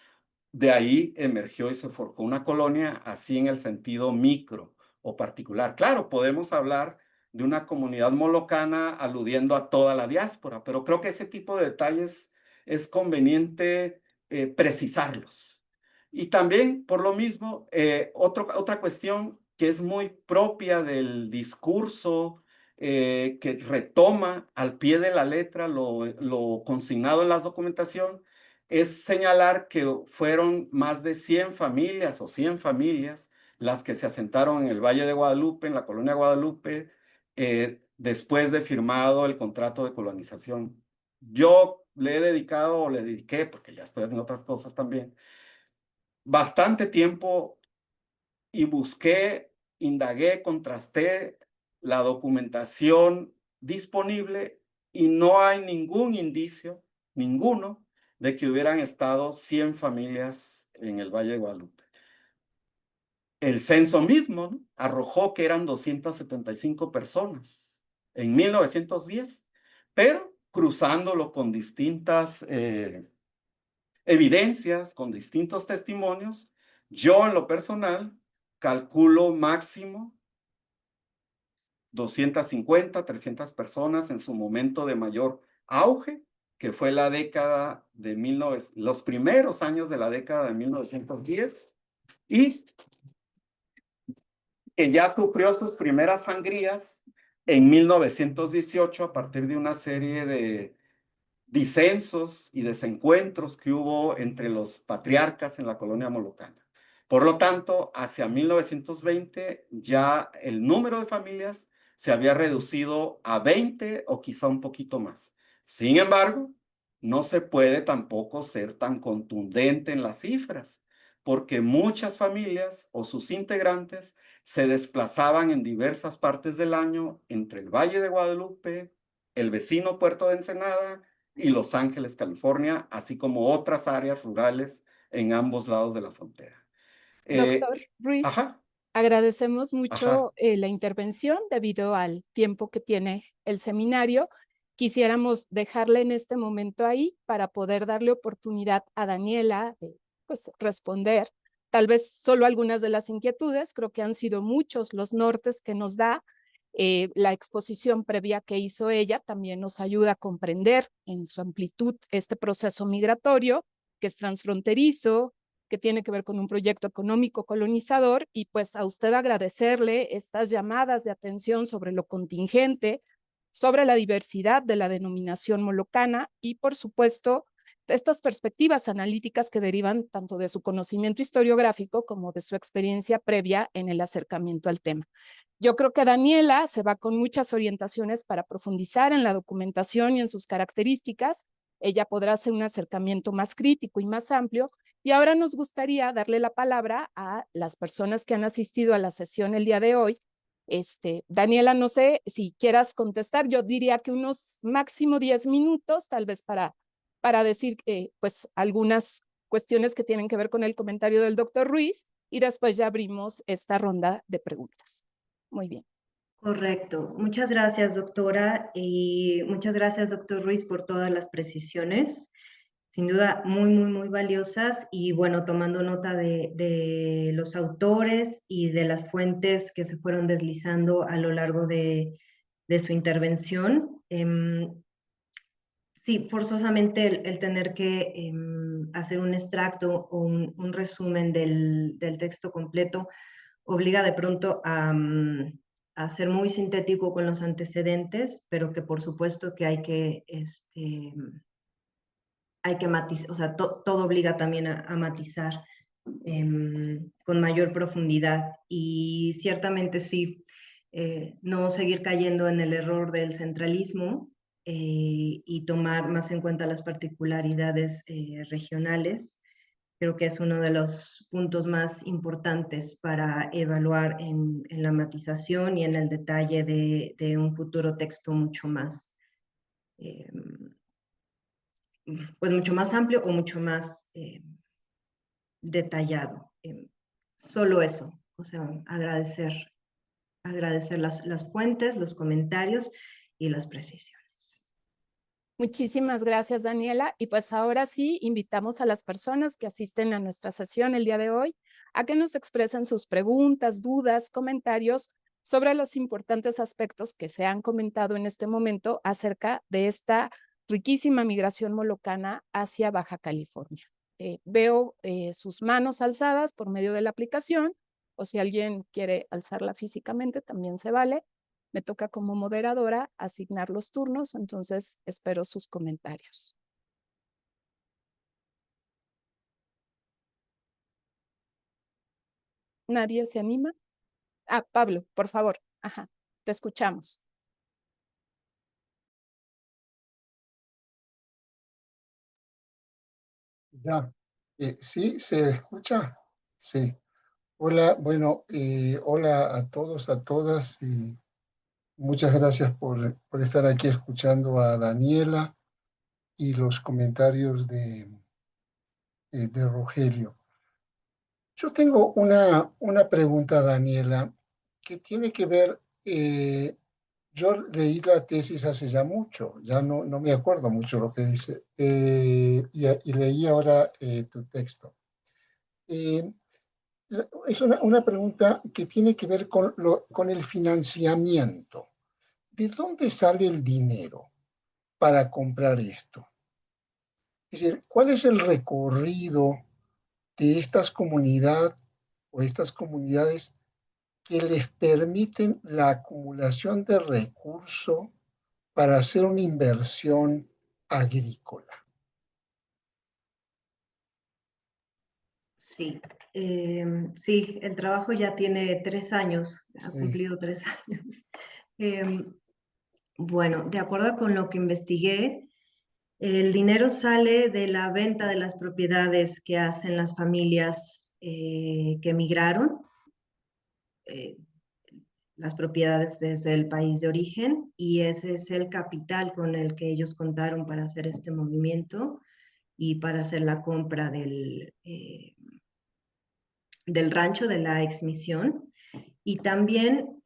de ahí emergió y se forjó una colonia así en el sentido micro o particular. Claro, podemos hablar de una comunidad molocana aludiendo a toda la diáspora, pero creo que ese tipo de detalles es conveniente precisarlos. Y también, por lo mismo, otra cuestión que es muy propia del discurso que retoma al pie de la letra lo consignado en la documentación, es señalar que fueron más de 100 familias o 100 familias las que se asentaron en el Valle de Guadalupe, en la colonia Guadalupe, después de firmado el contrato de colonización. Yo le he dedicado, o le dediqué, porque ya estoy haciendo otras cosas también, bastante tiempo y busqué, indagué, contrasté la documentación disponible y no hay ningún indicio, ninguno, de que hubieran estado 100 familias en el Valle de Guadalupe. El censo mismo, ¿no?, arrojó que eran 275 personas en 1910, pero cruzándolo con distintas evidencias, con distintos testimonios, yo en lo personal calculo máximo 250, 300 personas en su momento de mayor auge, que fue la década de los primeros años de la década de 1910, y que ya sufrió sus primeras sangrías en 1918 a partir de una serie de disensos y desencuentros que hubo entre los patriarcas en la colonia molocana. Por lo tanto, hacia 1920 ya el número de familias se había reducido a 20 o quizá un poquito más. Sin embargo, no se puede tampoco ser tan contundente en las cifras, porque muchas familias o sus integrantes se desplazaban en diversas partes del año entre el Valle de Guadalupe, el vecino puerto de Ensenada y Los Ángeles, California, así como otras áreas rurales en ambos lados de la frontera. Doctor Ruiz, Ajá, agradecemos ajá. mucho la intervención debido al tiempo que tiene el seminario. Quisiéramos dejarle en este momento ahí para poder darle oportunidad a Daniela de pues, responder tal vez solo algunas de las inquietudes. Creo que han sido muchos los nortes que nos da. La exposición previa que hizo ella también nos ayuda a comprender en su amplitud este proceso migratorio que es transfronterizo, que tiene que ver con un proyecto económico colonizador, y pues a usted agradecerle estas llamadas de atención sobre lo contingente, sobre la diversidad de la denominación molocana y por supuesto estas perspectivas analíticas que derivan tanto de su conocimiento historiográfico como de su experiencia previa en el acercamiento al tema. Yo creo que Daniela se va con muchas orientaciones para profundizar en la documentación y en sus características. Ella podrá hacer un acercamiento más crítico y más amplio. Y ahora nos gustaría darle la palabra a las personas que han asistido a la sesión el día de hoy. Daniela, no sé si quieras contestar. Yo diría que unos máximo 10 minutos, tal vez para decir pues algunas cuestiones que tienen que ver con el comentario del doctor Ruiz y después ya abrimos esta ronda de preguntas. Muy bien. Correcto. Muchas gracias, doctora, y muchas gracias, doctor Ruiz, por todas las precisiones. Sin duda, muy, muy, muy valiosas y bueno, tomando nota de los autores y de las fuentes que se fueron deslizando a lo largo de su intervención. Sí, forzosamente el tener que hacer un extracto o un resumen del texto completo obliga de pronto a a ser muy sintético con los antecedentes, pero que por supuesto que hay que matizar, o sea, todo obliga también a matizar con mayor profundidad. Y ciertamente sí, no seguir cayendo en el error del centralismo y tomar más en cuenta las particularidades regionales. Creo que es uno de los puntos más importantes para evaluar en la matización y en el detalle de un futuro texto mucho más, pues mucho más amplio o mucho más detallado. Solo eso, o sea, agradecer las fuentes, los comentarios y las precisiones. Muchísimas gracias, Daniela. Y pues ahora sí, invitamos a las personas que asisten a nuestra sesión el día de hoy a que nos expresen sus preguntas, dudas, comentarios sobre los importantes aspectos que se han comentado en este momento acerca de esta riquísima migración molocana hacia Baja California. Veo sus manos alzadas por medio de la aplicación, o si alguien quiere alzarla físicamente, también se vale. Me toca como moderadora asignar los turnos, entonces espero sus comentarios. ¿Nadie se anima? Ah, Pablo, por favor. Ajá, te escuchamos. Ya. ¿Sí? ¿Se escucha? Sí. Hola, bueno, hola a todos, a todas, y muchas gracias por estar aquí escuchando a Daniela y los comentarios de Rogelio. Yo tengo una pregunta, Daniela, que tiene que ver, yo leí la tesis hace ya mucho, ya no me acuerdo mucho lo que dice, y leí ahora tu texto. Es una pregunta que tiene que ver con el financiamiento. ¿De dónde sale el dinero para comprar esto? Es decir, ¿cuál es el recorrido de estas comunidades o estas comunidades que les permiten la acumulación de recursos para hacer una inversión agrícola? Sí, sí, el trabajo ya tiene 3 años, ha Sí. cumplido 3 años. Bueno, de acuerdo con lo que investigué, el dinero sale de la venta de las propiedades que hacen las familias que emigraron, las propiedades desde el país de origen, y ese es el capital con el que ellos contaron para hacer este movimiento y para hacer la compra del rancho, de la exmisión. Y también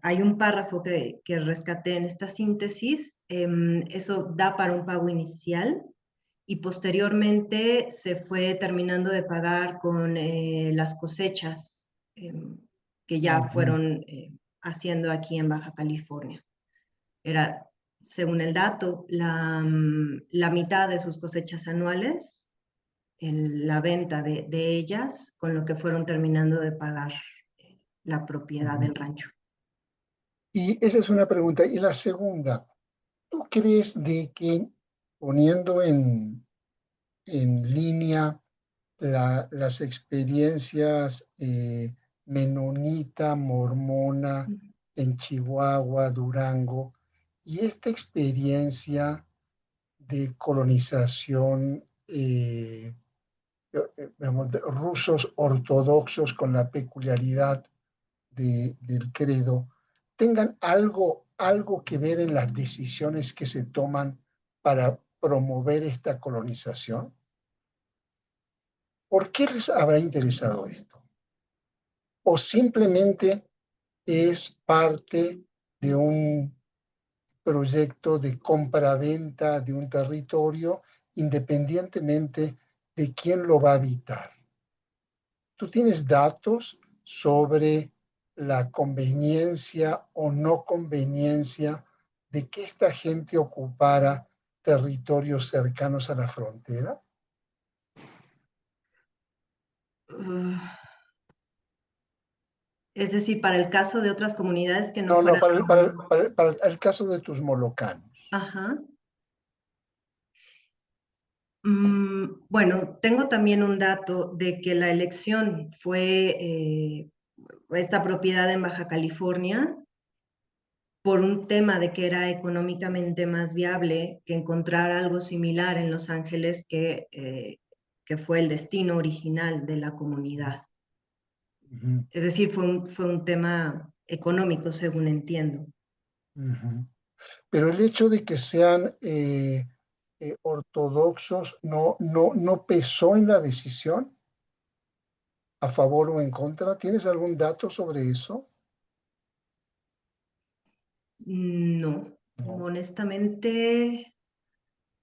hay un párrafo que rescaté en esta síntesis, eso da para un pago inicial y posteriormente se fue terminando de pagar con las cosechas que ya fueron haciendo aquí en Baja California. Era, según el dato, la mitad de sus cosechas anuales en la venta de ellas, con lo que fueron terminando de pagar la propiedad del rancho. Y esa es una pregunta. Y la segunda, ¿tú crees de que poniendo en línea las experiencias menonita, mormona en Chihuahua, Durango, y esta experiencia de colonización digamos, de rusos ortodoxos con la peculiaridad del credo, tengan algo que ver en las decisiones que se toman para promover esta colonización? ¿Por qué les habrá interesado esto? ¿O simplemente es parte de un proyecto de compra-venta de un territorio independientemente de quién lo va a habitar? ¿Tú tienes datos sobre la conveniencia o no conveniencia de que esta gente ocupara territorios cercanos a la frontera? Es decir, para el caso de otras comunidades que no No, no, fueran... para el caso de tus molocanos. Ajá. Bueno, tengo también un dato de que la elección fue esta propiedad en Baja California por un tema de que era económicamente más viable que encontrar algo similar en Los Ángeles que fue el destino original de la comunidad. Ujú, Es decir, fue un tema económico, según entiendo. ujú. Pero el hecho de que sean ortodoxos no pesó en la decisión a favor o en contra. ¿Tienes algún dato sobre eso? No, No. honestamente,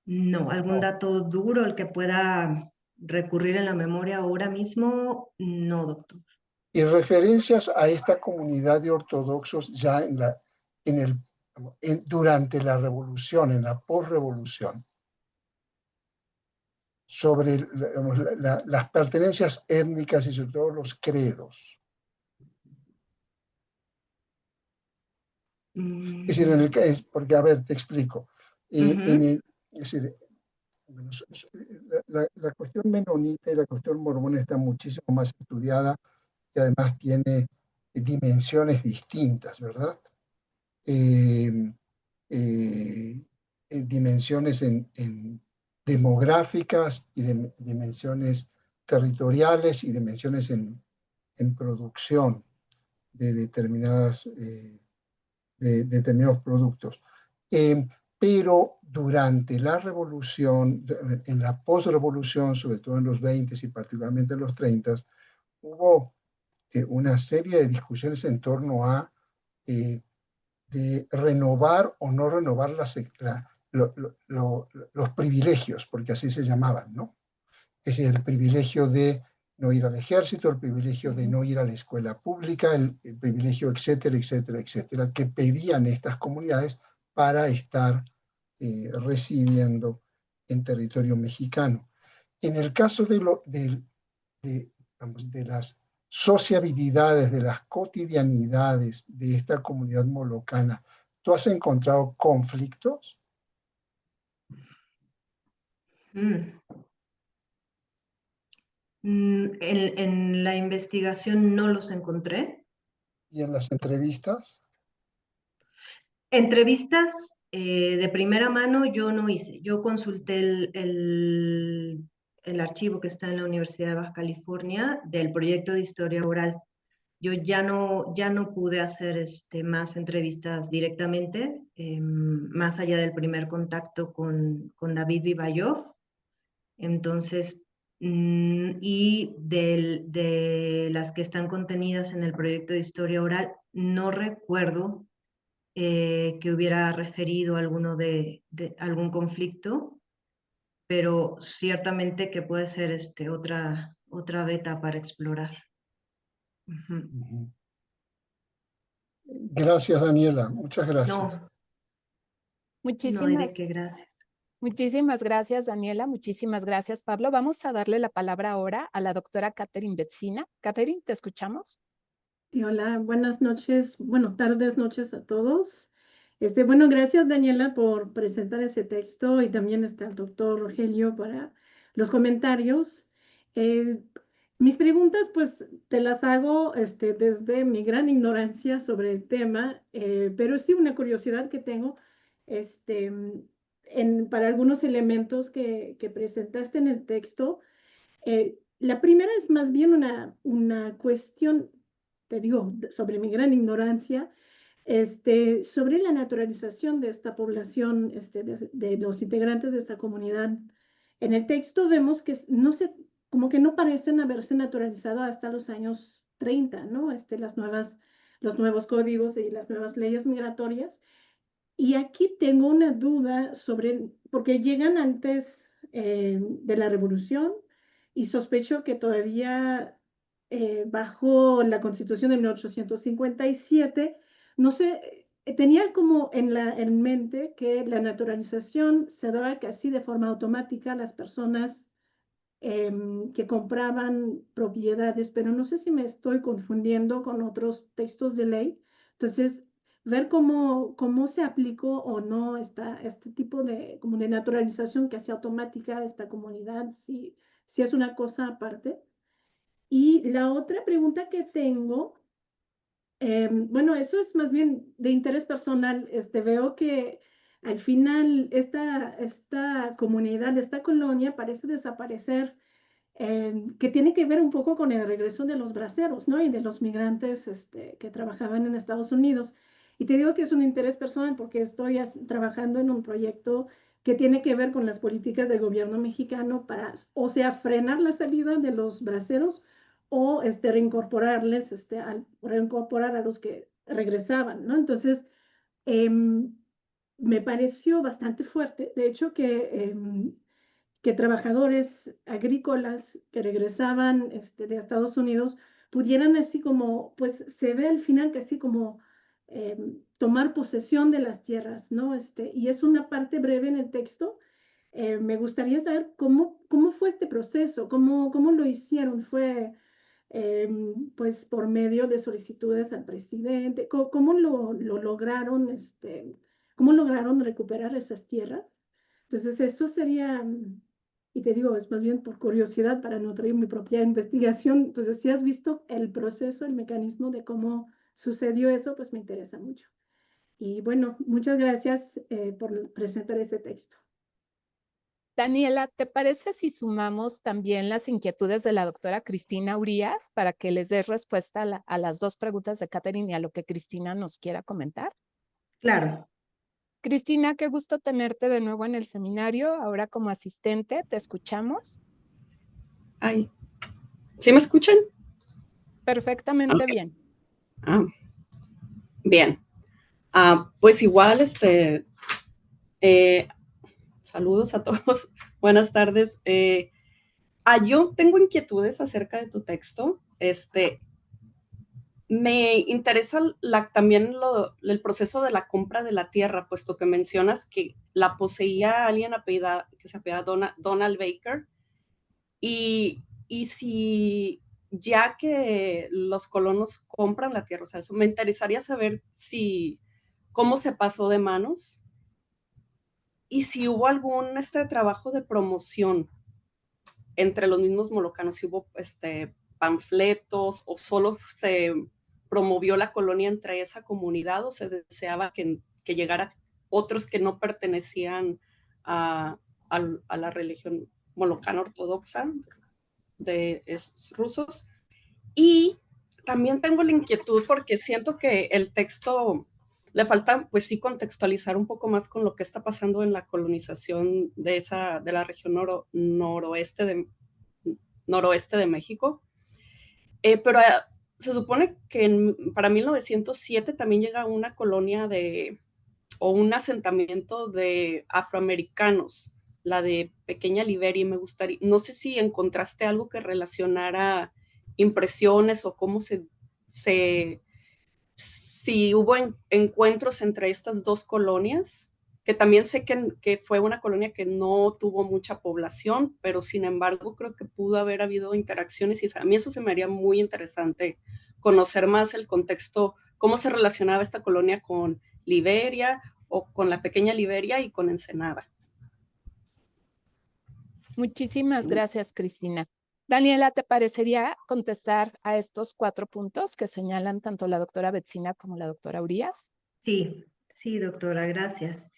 no. ¿Algún No. dato duro al que pueda recurrir en la memoria ahora mismo? No, doctor. Y referencias a esta comunidad de ortodoxos ya durante la revolución, en la posrevolución, sobre las pertenencias étnicas y sobre todo los credos. Es decir, porque, a ver, te explico. Ujú. Es decir, bueno, la cuestión menonita y la cuestión mormona está muchísimo más estudiada y además tiene dimensiones distintas, ¿verdad? Eh, dimensiones en demográficas y dimensiones territoriales y dimensiones en producción de determinados productos. Pero durante la revolución, en la posrevolución, sobre todo en los 20 y particularmente en los 30, hubo una serie de discusiones en torno a de renovar o no renovar los privilegios, porque así se llamaban, ¿no? Es decir, el privilegio de no ir al ejército, el privilegio de no ir a la escuela pública, el privilegio, etcétera, etcétera, etcétera, que pedían estas comunidades para estar residiendo en territorio mexicano. En el caso de las sociabilidades, de las cotidianidades de esta comunidad molocana, ¿tú has encontrado conflictos? Mm. En la investigación no los encontré. ¿Y en las entrevistas? Entrevistas de primera mano yo no hice. Yo consulté el archivo que está en la Universidad de Baja California del proyecto de historia oral. Yo ya no pude hacer más entrevistas directamente, más allá del primer contacto con David Vivayov. Entonces, y de las que están contenidas en el proyecto de historia oral, no recuerdo que hubiera referido alguno de algún conflicto, pero ciertamente que puede ser otra beta para explorar. Ujú. Gracias, Daniela. Muchas gracias. No, no hay de Muchísimas, qué, gracias. muchísimas gracias, Daniela. Muchísimas gracias, Pablo. Vamos a darle la palabra ahora a la doctora Catherine Betzina. Catherine, ¿te escuchamos? Sí, hola, buenas noches, bueno, tardes, noches a todos. Bueno, gracias Daniela por presentar ese texto y también al doctor Rogelio para los comentarios. Eh, Mis preguntas, pues, te las hago desde mi gran ignorancia sobre el tema, pero sí una curiosidad que tengo este, para algunos elementos que presentaste en el texto. La primera es más bien una cuestión, te digo, sobre mi gran ignorancia, sobre la naturalización de esta población, de los integrantes de esta comunidad. En el texto vemos que no se, como que no parecen haberse naturalizado hasta los años 30, ¿no? Los nuevos códigos y las nuevas leyes migratorias. Y aquí tengo una duda sobre, porque llegan antes de la revolución y sospecho que todavía bajo la Constitución de 1857, no sé, tenía como en mente que la naturalización se daba casi de forma automática a las personas que compraban propiedades, pero no sé si me estoy confundiendo con otros textos de ley. Entonces, ver cómo se aplicó o no este tipo de, como de naturalización que hace automática esta comunidad, si es una cosa aparte. Y la otra pregunta que tengo, bueno, eso es más bien de interés personal. Veo que al final esta comunidad, esta colonia parece desaparecer, que tiene que ver un poco con el regreso de los braceros, ¿no? Y de los migrantes que trabajaban en Estados Unidos. Y te digo que es un interés personal porque estoy trabajando en un proyecto que tiene que ver con las políticas del gobierno mexicano para, o sea, frenar la salida de los braceros o reincorporarles, reincorporar a los que regresaban, ¿no? Entonces, me pareció bastante fuerte, de hecho, que trabajadores agrícolas que regresaban de Estados Unidos pudieran así como, pues se ve al final que así como tomar posesión de las tierras, ¿no? Y es una parte breve en el texto. Me gustaría saber cómo fue este proceso, cómo lo hicieron. ¿Fue pues por medio de solicitudes al presidente? ¿Cómo lo lograron, cómo lograron recuperar esas tierras? Entonces, eso sería, y te digo, es más bien por curiosidad para no traer mi propia investigación. Entonces, si has visto el proceso, el mecanismo de cómo sucedió eso, pues me interesa mucho. Y bueno, muchas gracias por presentar ese texto. Daniela, ¿te parece si sumamos también las inquietudes de la doctora Cristina Urías para que les des respuesta a las dos preguntas de Catherine y a lo que Cristina nos quiera comentar? Claro. Cristina, qué gusto tenerte de nuevo en el seminario, ahora como asistente, te escuchamos. Ay, ¿sí me escuchan? Perfectamente Okay. bien. Bien. Pues igual, saludos a todos, buenas tardes. Yo tengo inquietudes acerca de tu texto. Me interesa también el proceso de la compra de la tierra, puesto que mencionas que la poseía alguien que se apellida Donald Baker. Y si ya que los colonos compran la tierra, o sea, eso me interesaría saber cómo se pasó de manos y si hubo algún trabajo de promoción entre los mismos molocanos, si hubo panfletos o solo se promovió la colonia entre esa comunidad o se deseaba que llegara otros que no pertenecían a la religión molocana ortodoxa de esos rusos. Y también tengo la inquietud porque siento que el texto le falta, pues sí, contextualizar un poco más con lo que está pasando en la colonización de la región noroeste de México. Pero se supone que para 1907 también llega una colonia o un asentamiento de afroamericanos, la de Pequeña Liberia, y me gustaría, no sé si encontraste algo que relacionara impresiones o cómo si hubo encuentros entre estas dos colonias, que también sé que fue una colonia que no tuvo mucha población, pero sin embargo creo que pudo haber habido interacciones y a mí eso se me haría muy interesante conocer más el contexto, cómo se relacionaba esta colonia con Liberia o con la Pequeña Liberia y con Ensenada. Muchísimas gracias, Cristina. Daniela, ¿te parecería contestar a estos 4 puntos que señalan tanto la doctora Betzina como la doctora Urías? Sí, doctora, gracias.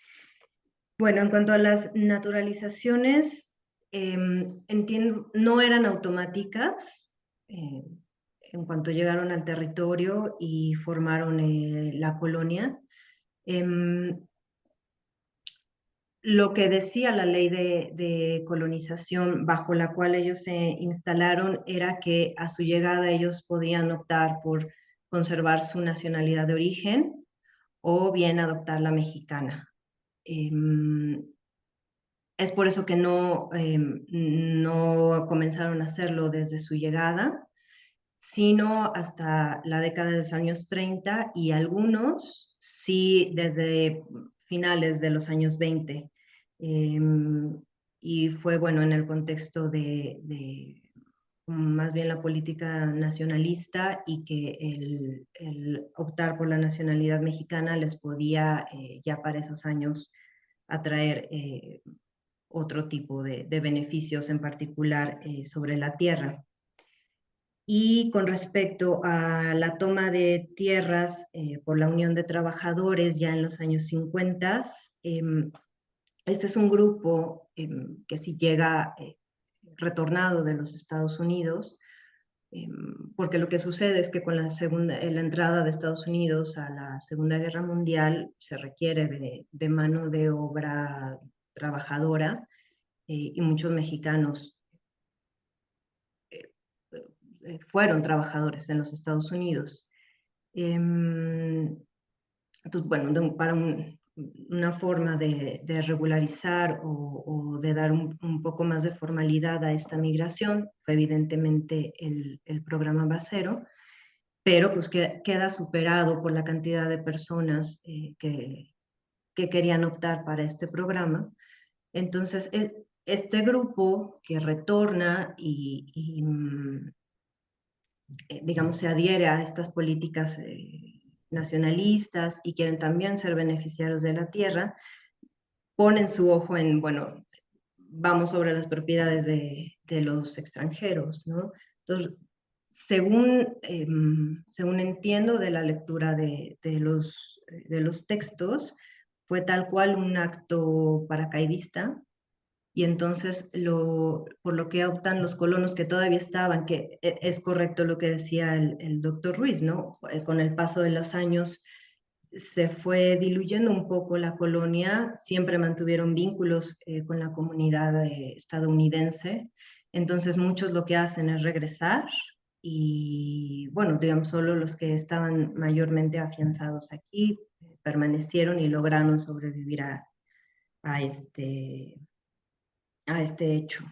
Bueno, en cuanto a las naturalizaciones, entiendo, no eran automáticas en cuanto llegaron al territorio y formaron la colonia. Lo que decía la ley de colonización bajo la cual ellos se instalaron era que a su llegada ellos podían optar por conservar su nacionalidad de origen o bien adoptar la mexicana. Es por eso que no comenzaron a hacerlo desde su llegada, sino hasta la década de los años 30 y algunos sí desde finales de los años 20. y fue, bueno, en el contexto de más bien la política nacionalista y que el optar por la nacionalidad mexicana les podía ya para esos años atraer otro tipo de beneficios, en particular sobre la tierra. Y con respecto a la toma de tierras por la Unión de Trabajadores ya en los años 50, este es un grupo que sí llega retornado de los Estados Unidos, porque lo que sucede es que con la entrada de Estados Unidos a la Segunda Guerra Mundial se requiere de mano de obra trabajadora y muchos mexicanos fueron trabajadores en los Estados Unidos. Entonces, bueno, para una forma de regularizar o de dar un poco más de formalidad a esta migración fue evidentemente el programa Bracero, pero pues queda superado por la cantidad de personas que querían optar para este programa. Entonces, este grupo que retorna y digamos, se adhiere a estas políticas nacionalistas y quieren también ser beneficiarios de la tierra, ponen su ojo en, bueno, vamos sobre las propiedades de los extranjeros, ¿no? Entonces, según entiendo de la lectura de los textos, fue tal cual un acto paracaidista, y entonces por lo que optan los colonos que todavía estaban, que es correcto lo que decía el doctor Ruiz, ¿no? Con el paso de los años se fue diluyendo un poco la colonia, siempre mantuvieron vínculos con la comunidad estadounidense, entonces muchos lo que hacen es regresar y, bueno, digamos, solo los que estaban mayormente afianzados aquí permanecieron y lograron sobrevivir a este hecho.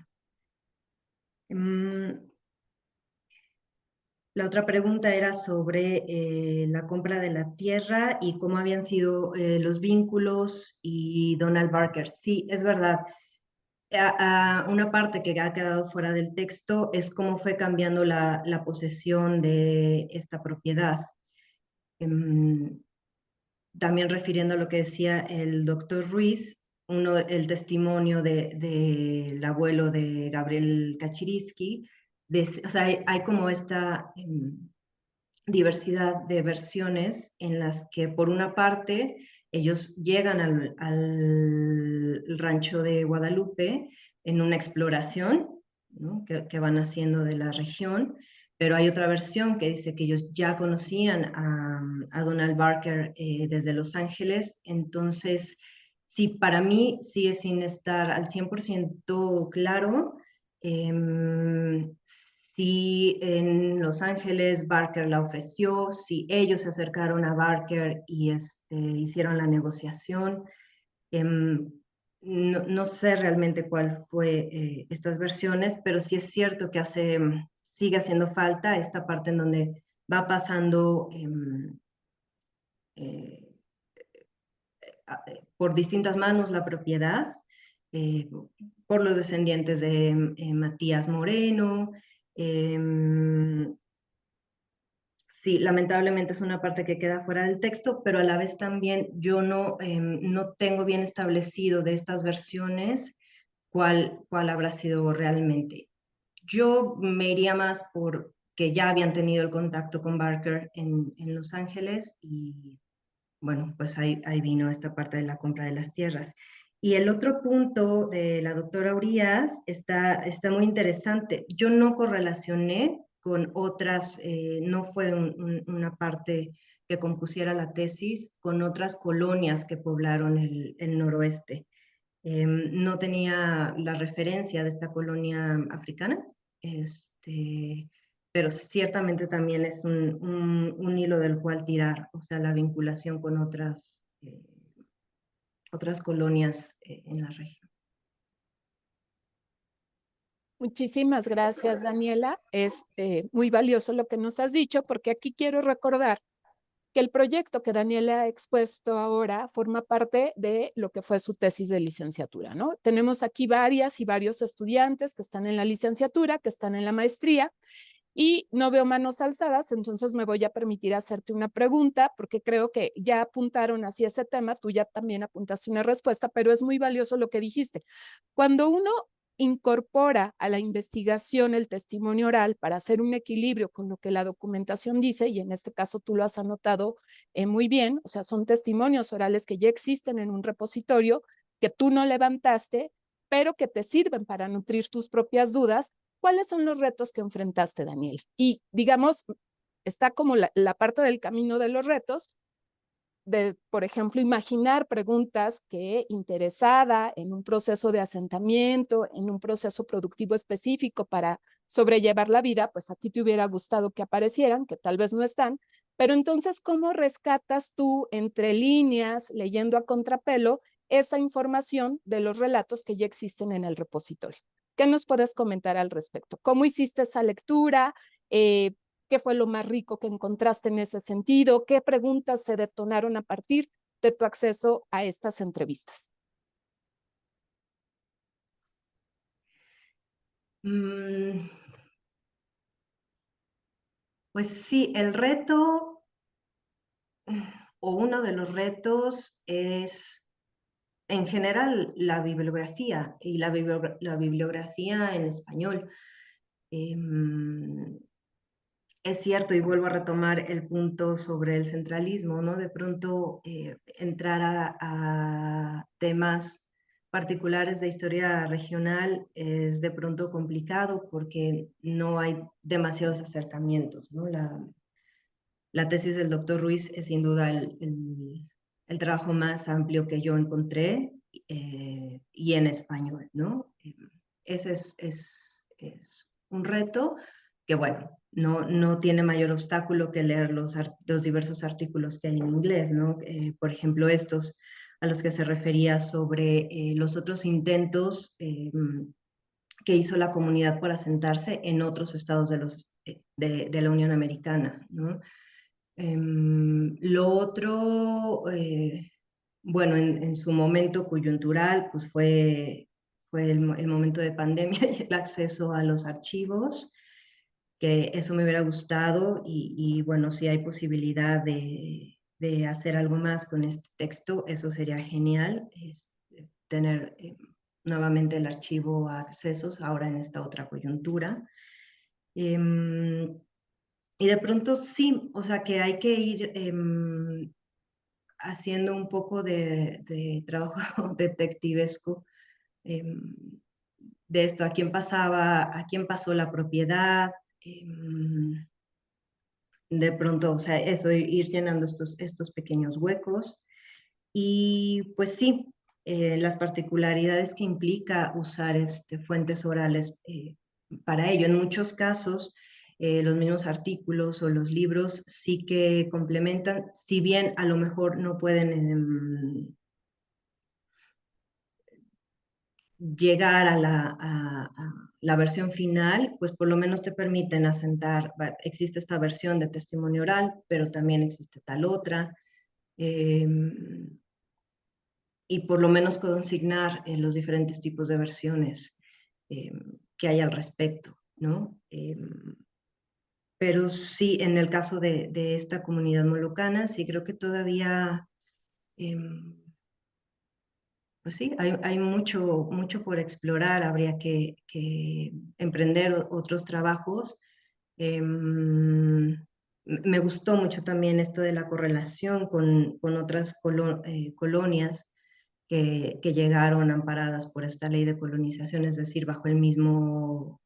La otra pregunta era sobre la compra de la tierra y cómo habían sido los vínculos y Donald Barker. Sí, es verdad. Una parte que ha quedado fuera del texto es cómo fue cambiando la posesión de esta propiedad. También refiriendo a lo que decía el doctor Ruiz, el testimonio del abuelo de Gabriel Kaczynski, o sea, hay como esta diversidad de versiones en las que por una parte ellos llegan al rancho de Guadalupe en una exploración, ¿no? que van haciendo de la región, pero hay otra versión que dice que ellos ya conocían a Donald Barker desde Los Ángeles, entonces sí, para mí sigue sin estar al 100% claro si en Los Ángeles Barker la ofreció, si ellos se acercaron a Barker y hicieron la negociación. No sé realmente cuál fue estas versiones, pero sí es cierto que sigue haciendo falta esta parte en donde va pasando por distintas manos la propiedad, por los descendientes de Matías Moreno. Sí, lamentablemente es una parte que queda fuera del texto, pero a la vez también yo no tengo bien establecido de estas versiones cuál habrá sido realmente. Yo me iría más por que ya habían tenido el contacto con Barker en Los Ángeles y bueno, pues ahí vino esta parte de la compra de las tierras. Y el otro punto de la doctora Urías está muy interesante. Yo no correlacioné con otras, no fue una parte que compusiera la tesis, con otras colonias que poblaron el noroeste. No tenía la referencia de esta colonia africana, pero ciertamente también es un hilo del cual tirar, o sea, la vinculación con otras colonias en la región. Muchísimas gracias, Daniela. Muy valioso lo que nos has dicho, porque aquí quiero recordar que el proyecto que Daniela ha expuesto ahora forma parte de lo que fue su tesis de licenciatura, ¿no? Tenemos aquí varias y varios estudiantes que están en la licenciatura, que están en la maestría, y no veo manos alzadas, entonces me voy a permitir hacerte una pregunta, porque creo que ya apuntaron hacia ese tema, tú ya también apuntaste una respuesta, pero es muy valioso lo que dijiste. Cuando uno incorpora a la investigación el testimonio oral para hacer un equilibrio con lo que la documentación dice, y en este caso tú lo has anotado muy bien, o sea, son testimonios orales que ya existen en un repositorio, que tú no levantaste, pero que te sirven para nutrir tus propias dudas. ¿Cuáles son los retos que enfrentaste, Daniel? Y digamos, está como la parte del camino de los retos, de, por ejemplo, imaginar preguntas que interesada en un proceso de asentamiento, en un proceso productivo específico para sobrellevar la vida, pues a ti te hubiera gustado que aparecieran, que tal vez no están, pero entonces, ¿cómo rescatas tú entre líneas, leyendo a contrapelo, esa información de los relatos que ya existen en el repositorio? ¿Qué nos puedes comentar al respecto? ¿Cómo hiciste esa lectura? ¿Qué fue lo más rico que encontraste en ese sentido? ¿Qué preguntas se detonaron a partir de tu acceso a estas entrevistas? Pues sí, el reto, o uno de los retos es, en general, la bibliografía, y la bibliografía en español. Es cierto, y vuelvo a retomar el punto sobre el centralismo, ¿no? De pronto entrar a temas particulares de historia regional es de pronto complicado porque no hay demasiados acercamientos, ¿no? La tesis del doctor Ruiz es sin duda el trabajo más amplio que yo encontré, y en español, ¿no? Ese es un reto que, bueno, no tiene mayor obstáculo que leer los diversos artículos que hay en inglés, ¿no? Por ejemplo, estos a los que se refería sobre los otros intentos que hizo la comunidad por asentarse en otros estados de la Unión Americana, ¿no? Lo otro, bueno, en su momento coyuntural, pues fue el momento de pandemia y el acceso a los archivos, que eso me hubiera gustado y bueno, si hay posibilidad de hacer algo más con este texto, eso sería genial, es tener nuevamente el archivo a accesos ahora en esta otra coyuntura. Y de pronto sí, o sea que hay que ir haciendo un poco de trabajo detectivesco, de esto, a quién pasó la propiedad, de pronto, o sea, eso, ir llenando estos pequeños huecos. Y pues sí, las particularidades que implica usar fuentes orales para ello. En muchos casos, los mismos artículos o los libros sí que complementan, si bien a lo mejor no pueden llegar a la versión final, pues por lo menos te permiten asentar, existe esta versión de testimonio oral, pero también existe tal otra. Y por lo menos consignar los diferentes tipos de versiones que hay al respecto, ¿no? Pero sí, en el caso de esta comunidad molocana, sí creo que todavía, pues sí, hay mucho por explorar, habría que emprender otros trabajos. Me gustó mucho también esto de la correlación con otras colonias que llegaron amparadas por esta ley de colonización, es decir, bajo el mismo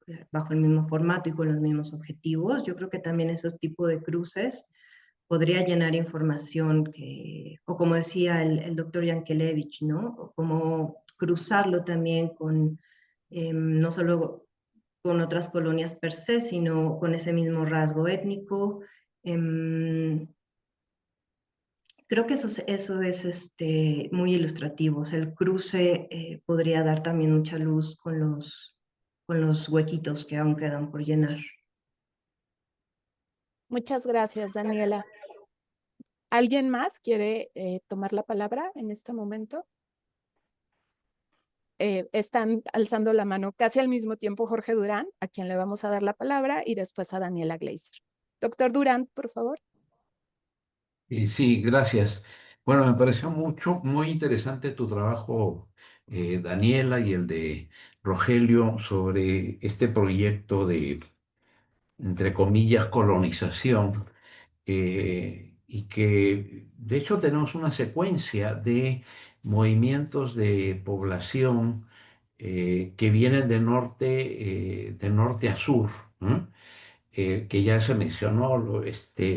formato y con los mismos objetivos. Yo creo que también esos tipos de cruces podría llenar información o como decía el doctor Yankelevich, ¿no? O como cruzarlo también con, no solo con otras colonias per se, sino con ese mismo rasgo étnico. Creo que eso es muy ilustrativo. O sea, el cruce podría dar también mucha luz con los huequitos que aún quedan por llenar. Muchas gracias, Daniela. ¿Alguien más quiere tomar la palabra en este momento? Están alzando la mano casi al mismo tiempo Jorge Durán, a quien le vamos a dar la palabra, y después a Daniela Gleiser. Doctor Durán, por favor. Sí, gracias. Bueno, me pareció muy interesante tu trabajo, Daniela, y el de Rogelio sobre este proyecto de, entre comillas, colonización, y que de hecho tenemos una secuencia de movimientos de población que vienen de norte a sur, ¿no? Que ya se mencionó,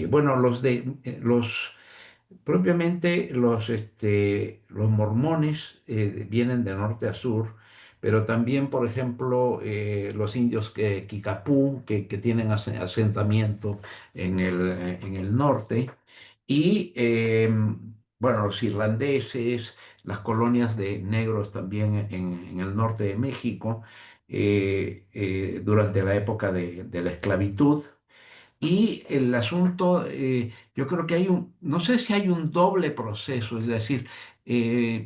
bueno, propiamente los mormones vienen de norte a sur, pero también, por ejemplo, los indios Kikapú, que tienen asentamiento en el norte, y bueno, los irlandeses, las colonias de negros también en el norte de México, durante la época de la esclavitud. Y el asunto, yo creo que no sé si hay un doble proceso, es decir,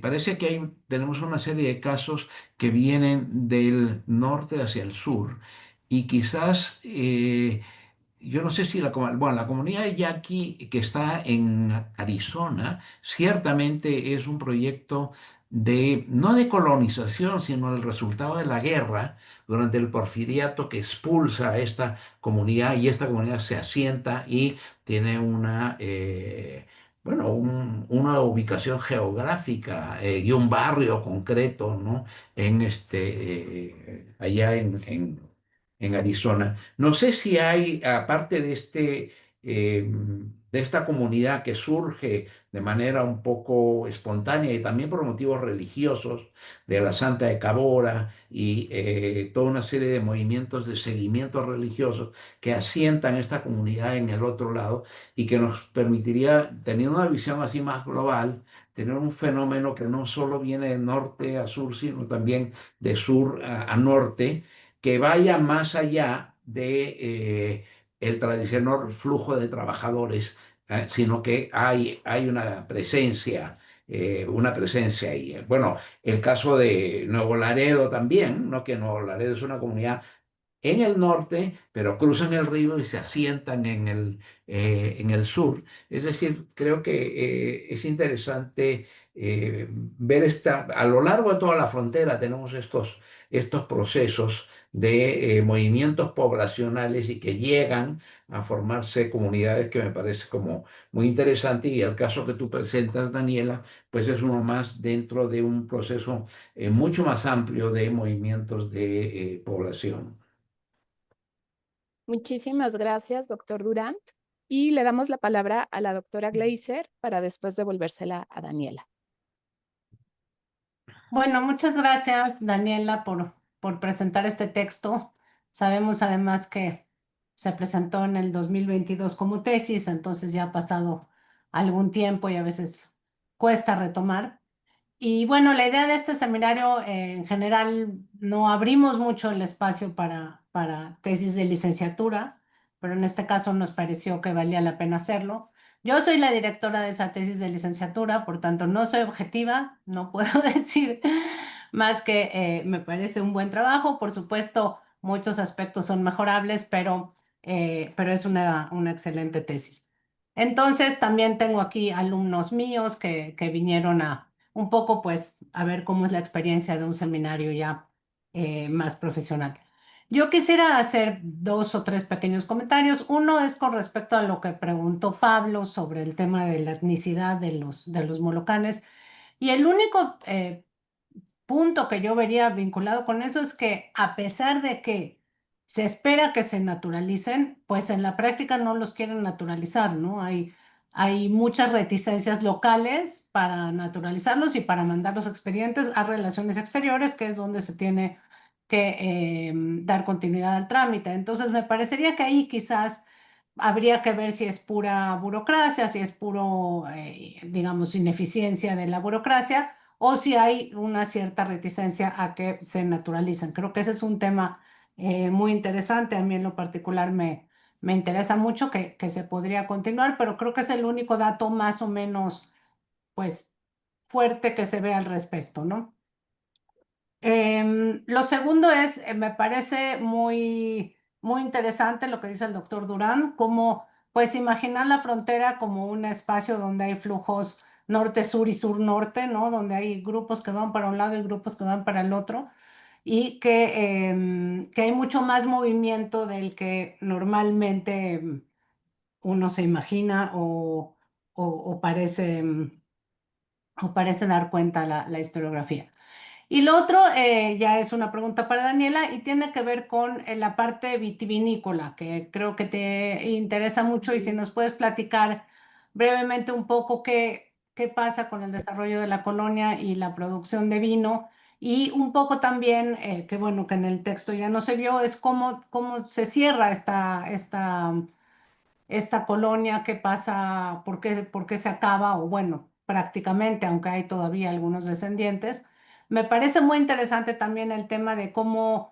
parece que tenemos una serie de casos que vienen del norte hacia el sur y quizás yo no sé si bueno, la comunidad yaqui que está en Arizona ciertamente es un proyecto no de colonización, sino el resultado de la guerra durante el porfiriato que expulsa a esta comunidad y esta comunidad se asienta y tiene bueno, una ubicación geográfica y un barrio concreto, ¿no? Allá en Arizona. No sé si hay, aparte de esta comunidad que surge de manera un poco espontánea y también por motivos religiosos, de la Santa de Cabora y toda una serie de movimientos de seguimientos religiosos que asientan esta comunidad en el otro lado y que nos permitiría, teniendo una visión así más global, tener un fenómeno que no solo viene de norte a sur, sino también de sur a norte, que vaya más allá de el tradicional flujo de trabajadores, sino que hay una presencia ahí. Bueno, el caso de Nuevo Laredo también, ¿no? Que Nuevo Laredo es una comunidad en el norte, pero cruzan el río y se asientan en el sur. Es decir, creo que es interesante ver a lo largo de toda la frontera tenemos estos procesos de movimientos poblacionales y que llegan a formarse comunidades que me parece como muy interesante y el caso que tú presentas, Daniela, pues es uno más dentro de un proceso mucho más amplio de movimientos de población. Muchísimas gracias, doctor Durán. Y le damos la palabra a la doctora Gleiser para después devolvérsela a Daniela. Bueno, muchas gracias, Daniela, por presentar este texto. Sabemos además que se presentó en el 2022 como tesis, entonces ya ha pasado algún tiempo y a veces cuesta retomar. Y bueno, la idea de este seminario en general no abrimos mucho el espacio para tesis de licenciatura, pero en este caso nos pareció que valía la pena hacerlo. Yo soy la directora de esa tesis de licenciatura, por tanto no soy objetiva, no puedo decir más que me parece un buen trabajo. Por supuesto, muchos aspectos son mejorables, pero es una excelente tesis. Entonces, también tengo aquí alumnos míos que vinieron un poco pues a ver cómo es la experiencia de un seminario ya más profesional. Yo quisiera hacer 2 o 3 pequeños comentarios. Uno es con respecto a lo que preguntó Pablo sobre el tema de la etnicidad de los molocanes. Y el único punto que yo vería vinculado con eso es que a pesar de que se espera que se naturalicen, pues en la práctica no los quieren naturalizar, ¿no? Hay muchas reticencias locales para naturalizarlos y para mandar los expedientes a Relaciones Exteriores, que es donde se tiene que dar continuidad al trámite. Entonces, me parecería que ahí quizás habría que ver si es pura burocracia, si es puro, digamos, ineficiencia de la burocracia o si hay una cierta reticencia a que se naturalicen. Creo que ese es un tema muy interesante. A mí en lo particular me interesa mucho que se podría continuar, pero creo que es el único dato más o menos, pues, fuerte que se ve al respecto, ¿no? Lo segundo es, me parece muy, muy interesante lo que dice el doctor Durán, como pues imaginar la frontera como un espacio donde hay flujos norte-sur y sur-norte, ¿no? Donde hay grupos que van para un lado y grupos que van para el otro, y que hay mucho más movimiento del que normalmente uno se imagina o parece, o parece dar cuenta la historiografía. Y lo otro ya es una pregunta para Daniela y tiene que ver con la parte vitivinícola, que creo que te interesa mucho y si nos puedes platicar brevemente un poco qué pasa con el desarrollo de la colonia y la producción de vino y un poco también, que bueno, que en el texto ya no se vio, es cómo se cierra esta colonia, qué pasa, por qué se acaba, o bueno, prácticamente, aunque hay todavía algunos descendientes. Me parece muy interesante también el tema de cómo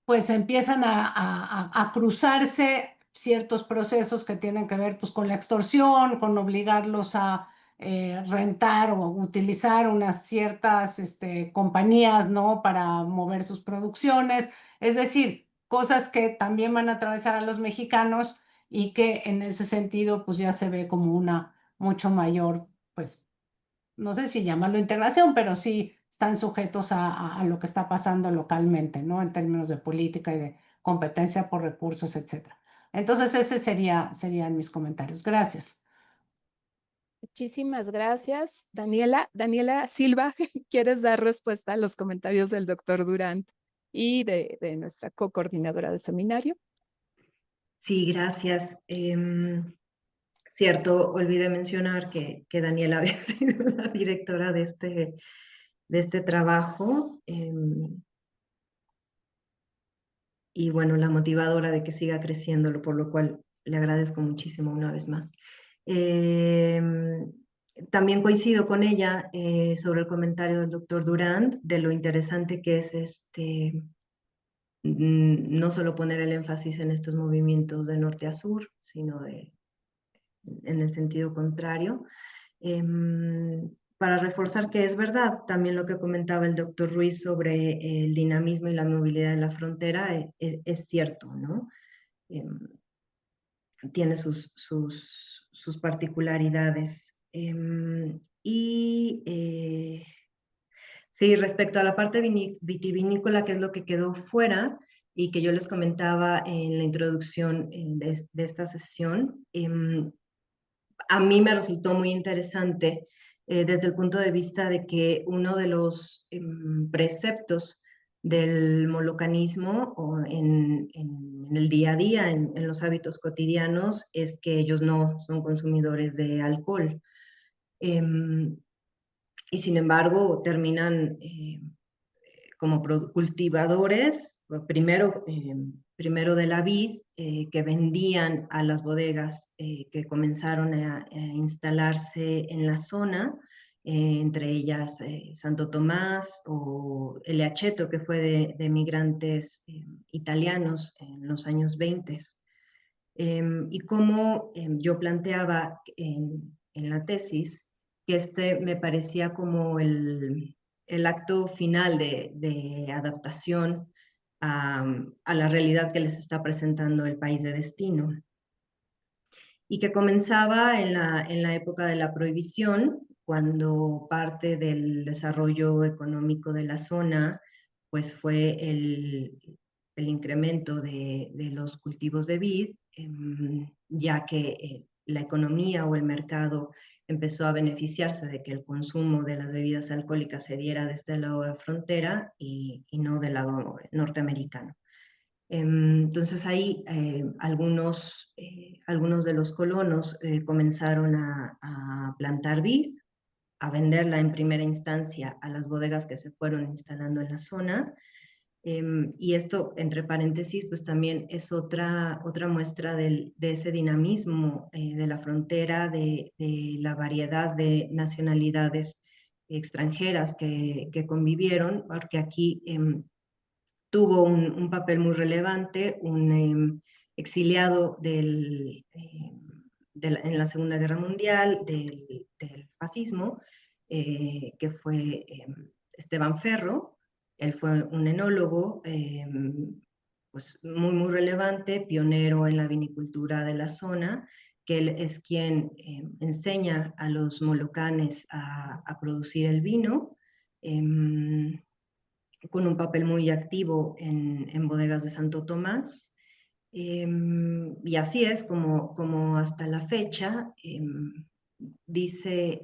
pues empiezan a cruzarse ciertos procesos que tienen que ver pues con la extorsión, con obligarlos a rentar o utilizar unas ciertas compañías, ¿no? Para mover sus producciones. Es decir, cosas que también van a atravesar a los mexicanos y que en ese sentido pues ya se ve como una mucho mayor, pues no sé si llamarlo integración, pero sí están sujetos a lo que está pasando localmente, ¿no? En términos de política y de competencia por recursos, etcétera. Entonces, ese serían mis comentarios. Gracias. Muchísimas gracias, Daniela. Daniela Silva, ¿quieres dar respuesta a los comentarios del doctor Durant y de nuestra co-coordinadora de seminario? Sí, gracias. Cierto, olvidé mencionar que Daniela había sido la directora de este trabajo y bueno, la motivadora de que siga creciendo, por lo cual le agradezco muchísimo una vez más. También coincido con ella sobre el comentario del doctor Durand, de lo interesante que es no solo poner el énfasis en estos movimientos de norte a sur, sino en el sentido contrario. Para reforzar que es verdad, también lo que comentaba el doctor Ruiz sobre el dinamismo y la movilidad en la frontera es cierto, ¿no? Tiene sus particularidades. Sí, respecto a la parte vitivinícola, que es lo que quedó fuera y que yo les comentaba en la introducción de esta sesión, a mí me resultó muy interesante desde el punto de vista de que uno de los preceptos del molocanismo o en el día a día, en los hábitos cotidianos, es que ellos no son consumidores de alcohol. Y sin embargo terminan como cultivadores, primero de la vid, que vendían a las bodegas que comenzaron a instalarse en la zona, entre ellas Santo Tomás o el Aceto, que fue de migrantes italianos en los años 20. Y como yo planteaba en la tesis, que me parecía como el acto final de adaptación a la realidad que les está presentando el país de destino. Y que comenzaba en la época de la prohibición, cuando parte del desarrollo económico de la zona pues fue el incremento de los cultivos de vid, ya que la economía o el mercado empezó a beneficiarse de que el consumo de las bebidas alcohólicas se diera de este lado de la frontera y no del lado norteamericano. Entonces ahí algunos de los colonos comenzaron a plantar vid, a venderla en primera instancia a las bodegas que se fueron instalando en la zona. Y esto, entre paréntesis, pues también es otra muestra de ese dinamismo de la frontera, de la variedad de nacionalidades extranjeras que convivieron, porque aquí tuvo un papel muy relevante un exiliado en la Segunda Guerra Mundial del fascismo, que fue Esteban Ferro. Él fue un enólogo pues muy relevante, pionero en la vinicultura de la zona, que él es quien enseña a los molocanes a producir el vino, con un papel muy activo en bodegas de Santo Tomás. Y así es como hasta la fecha dice,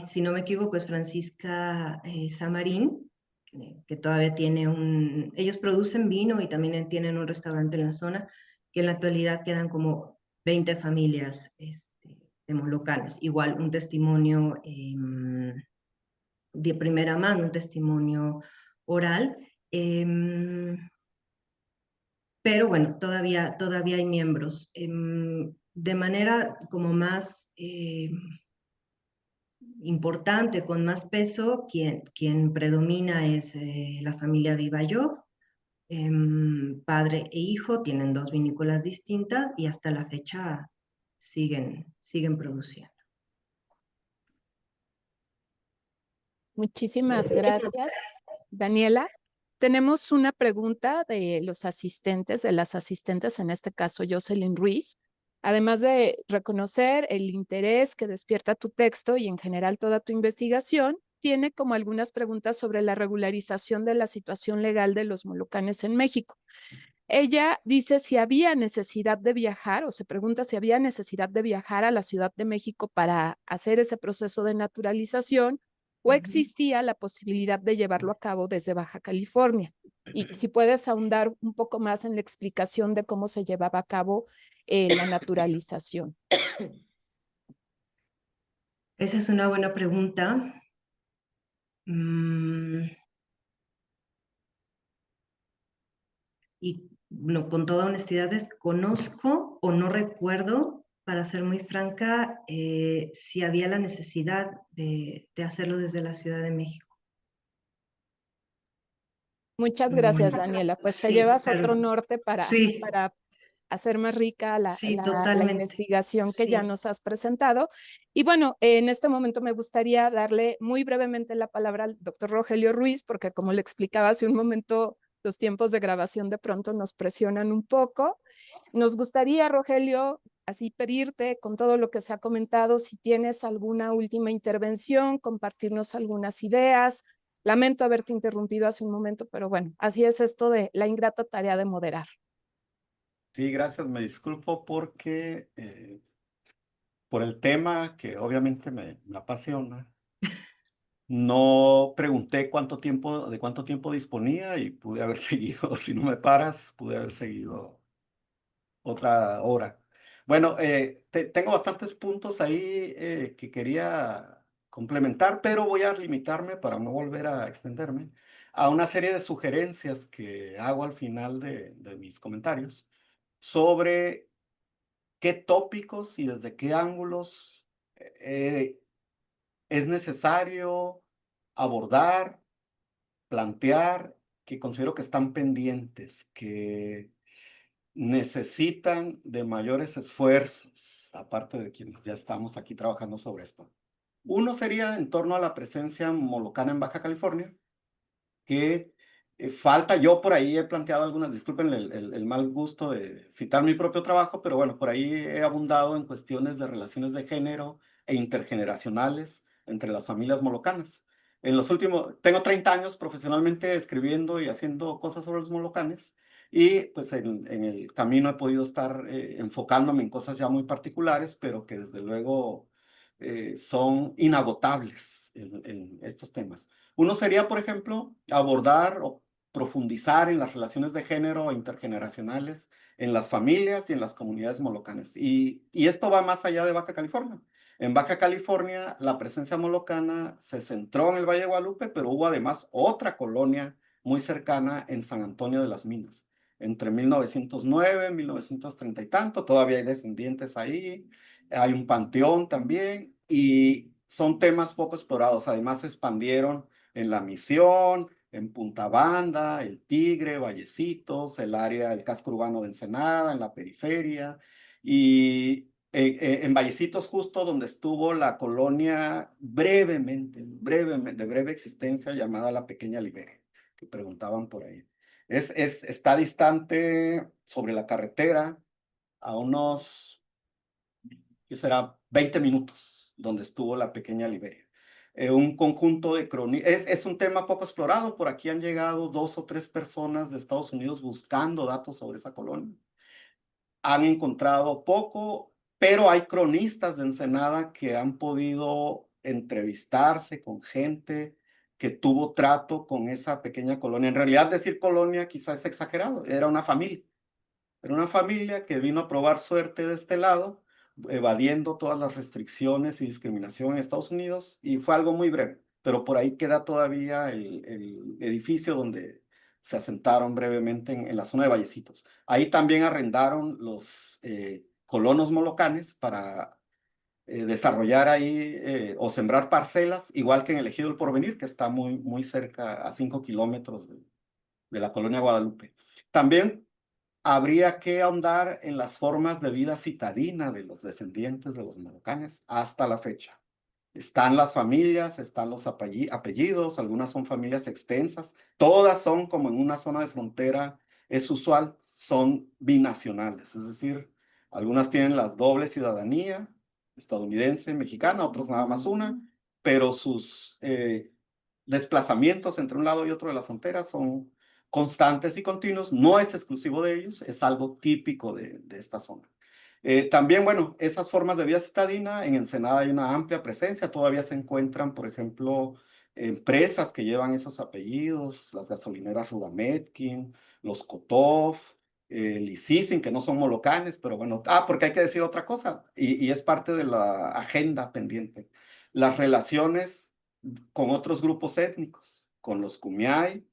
si no me equivoco, es Francisca Samarín, que todavía tiene ellos producen vino y también tienen un restaurante en la zona, que en la actualidad quedan como 20 familias de molocanes. Igual un testimonio de primera mano, un testimonio oral. Pero bueno, todavía hay miembros. De manera como más importante, con más peso, quien predomina es la familia Vivayov. Padre e hijo tienen 2 vinícolas distintas y hasta la fecha siguen produciendo. Muchísimas gracias, Daniela. Tenemos una pregunta de los asistentes, de las asistentes, en este caso Jocelyn Ruiz. Además de reconocer el interés que despierta tu texto y en general toda tu investigación, tiene como algunas preguntas sobre la regularización de la situación legal de los molocanes en México. Ella dice si había necesidad de viajar, o se pregunta si había necesidad de viajar a la Ciudad de México para hacer ese proceso de naturalización, o existía la posibilidad de llevarlo a cabo desde Baja California. Y si puedes ahondar un poco más en la explicación de cómo se llevaba a cabo la naturalización. Esa es una buena pregunta. Y no, con toda honestidad desconozco o no recuerdo, para ser muy franca, si había la necesidad de hacerlo desde la Ciudad de México. Muchas gracias, Daniela. Pues te llevas otro norte para hacer más rica la investigación que ya nos has presentado. Y bueno, en este momento me gustaría darle muy brevemente la palabra al doctor Rogelio Ruiz, porque como le explicaba hace un momento, los tiempos de grabación de pronto nos presionan un poco. Nos gustaría, Rogelio, así pedirte con todo lo que se ha comentado, si tienes alguna última intervención, compartirnos algunas ideas. Lamento haberte interrumpido hace un momento, pero bueno, así es esto de la ingrata tarea de moderar. Sí, gracias. Me disculpo porque por el tema que obviamente me apasiona, no pregunté de cuánto tiempo disponía y pude haber seguido, si no me paras, pude haber seguido otra hora. Bueno, tengo bastantes puntos ahí que quería complementar, pero voy a limitarme para no volver a extenderme a una serie de sugerencias que hago al final de mis comentarios sobre qué tópicos y desde qué ángulos es necesario abordar, plantear, que considero que están pendientes, que necesitan de mayores esfuerzos, aparte de quienes ya estamos aquí trabajando sobre esto. Uno sería en torno a la presencia molocana en Baja California, que falta. Yo por ahí he planteado algunas, disculpen el mal gusto de citar mi propio trabajo, pero bueno, por ahí he abundado en cuestiones de relaciones de género e intergeneracionales entre las familias molocanas. Tengo 30 años profesionalmente escribiendo y haciendo cosas sobre los molocanes, y pues en el camino he podido estar enfocándome en cosas ya muy particulares, pero que desde luego son inagotables en estos temas. Uno sería, por ejemplo, abordar o profundizar en las relaciones de género intergeneracionales en las familias y en las comunidades molocanas. Y esto va más allá de Baja California. En Baja California, la presencia molocana se centró en el Valle de Guadalupe, pero hubo además otra colonia muy cercana en San Antonio de las Minas. Entre 1909 y 1930 y tanto, todavía hay descendientes ahí, hay un panteón también, y son temas poco explorados. Además se expandieron en La Misión, en Punta Banda, El Tigre, Vallecitos, el área, el casco urbano de Ensenada, en la periferia, y en Vallecitos justo donde estuvo la colonia brevemente, de breve existencia, llamada la Pequeña Liberia, que preguntaban por ahí. Está distante sobre la carretera a unos, ¿qué será? 20 minutos, donde estuvo la Pequeña Liberia. Un conjunto de crónicas. Es un tema poco explorado. Por aquí han llegado 2 o 3 personas de Estados Unidos buscando datos sobre esa colonia. Han encontrado poco, pero hay cronistas de Ensenada que han podido entrevistarse con gente que tuvo trato con esa pequeña colonia. En realidad decir colonia quizás es exagerado, era una familia. Era una familia que vino a probar suerte de este lado, evadiendo todas las restricciones y discriminación en Estados Unidos, y fue algo muy breve, pero por ahí queda todavía el edificio donde se asentaron brevemente en la zona de Vallecitos. Ahí también arrendaron los colonos molocanes para desarrollar ahí o sembrar parcelas, igual que en el Ejido del Porvenir, que está muy cerca, a 5 kilómetros de la colonia Guadalupe. También habría que ahondar en las formas de vida citadina de los descendientes de los molocanes hasta la fecha. Están las familias, están los apellidos, algunas son familias extensas, todas son como en una zona de frontera, es usual, son binacionales, es decir, algunas tienen las doble ciudadanía, estadounidense, mexicana, otros nada más una, pero sus desplazamientos entre un lado y otro de la frontera son constantes y continuos, no es exclusivo de ellos, es algo típico de esta zona. También, bueno, esas formas de vida citadina, en Ensenada hay una amplia presencia, todavía se encuentran, por ejemplo, empresas que llevan esos apellidos, las gasolineras Rudametkin, los Kotov, Licicin, que no son molocanes, pero bueno, porque hay que decir otra cosa, y es parte de la agenda pendiente, las relaciones con otros grupos étnicos, con los Kumiai,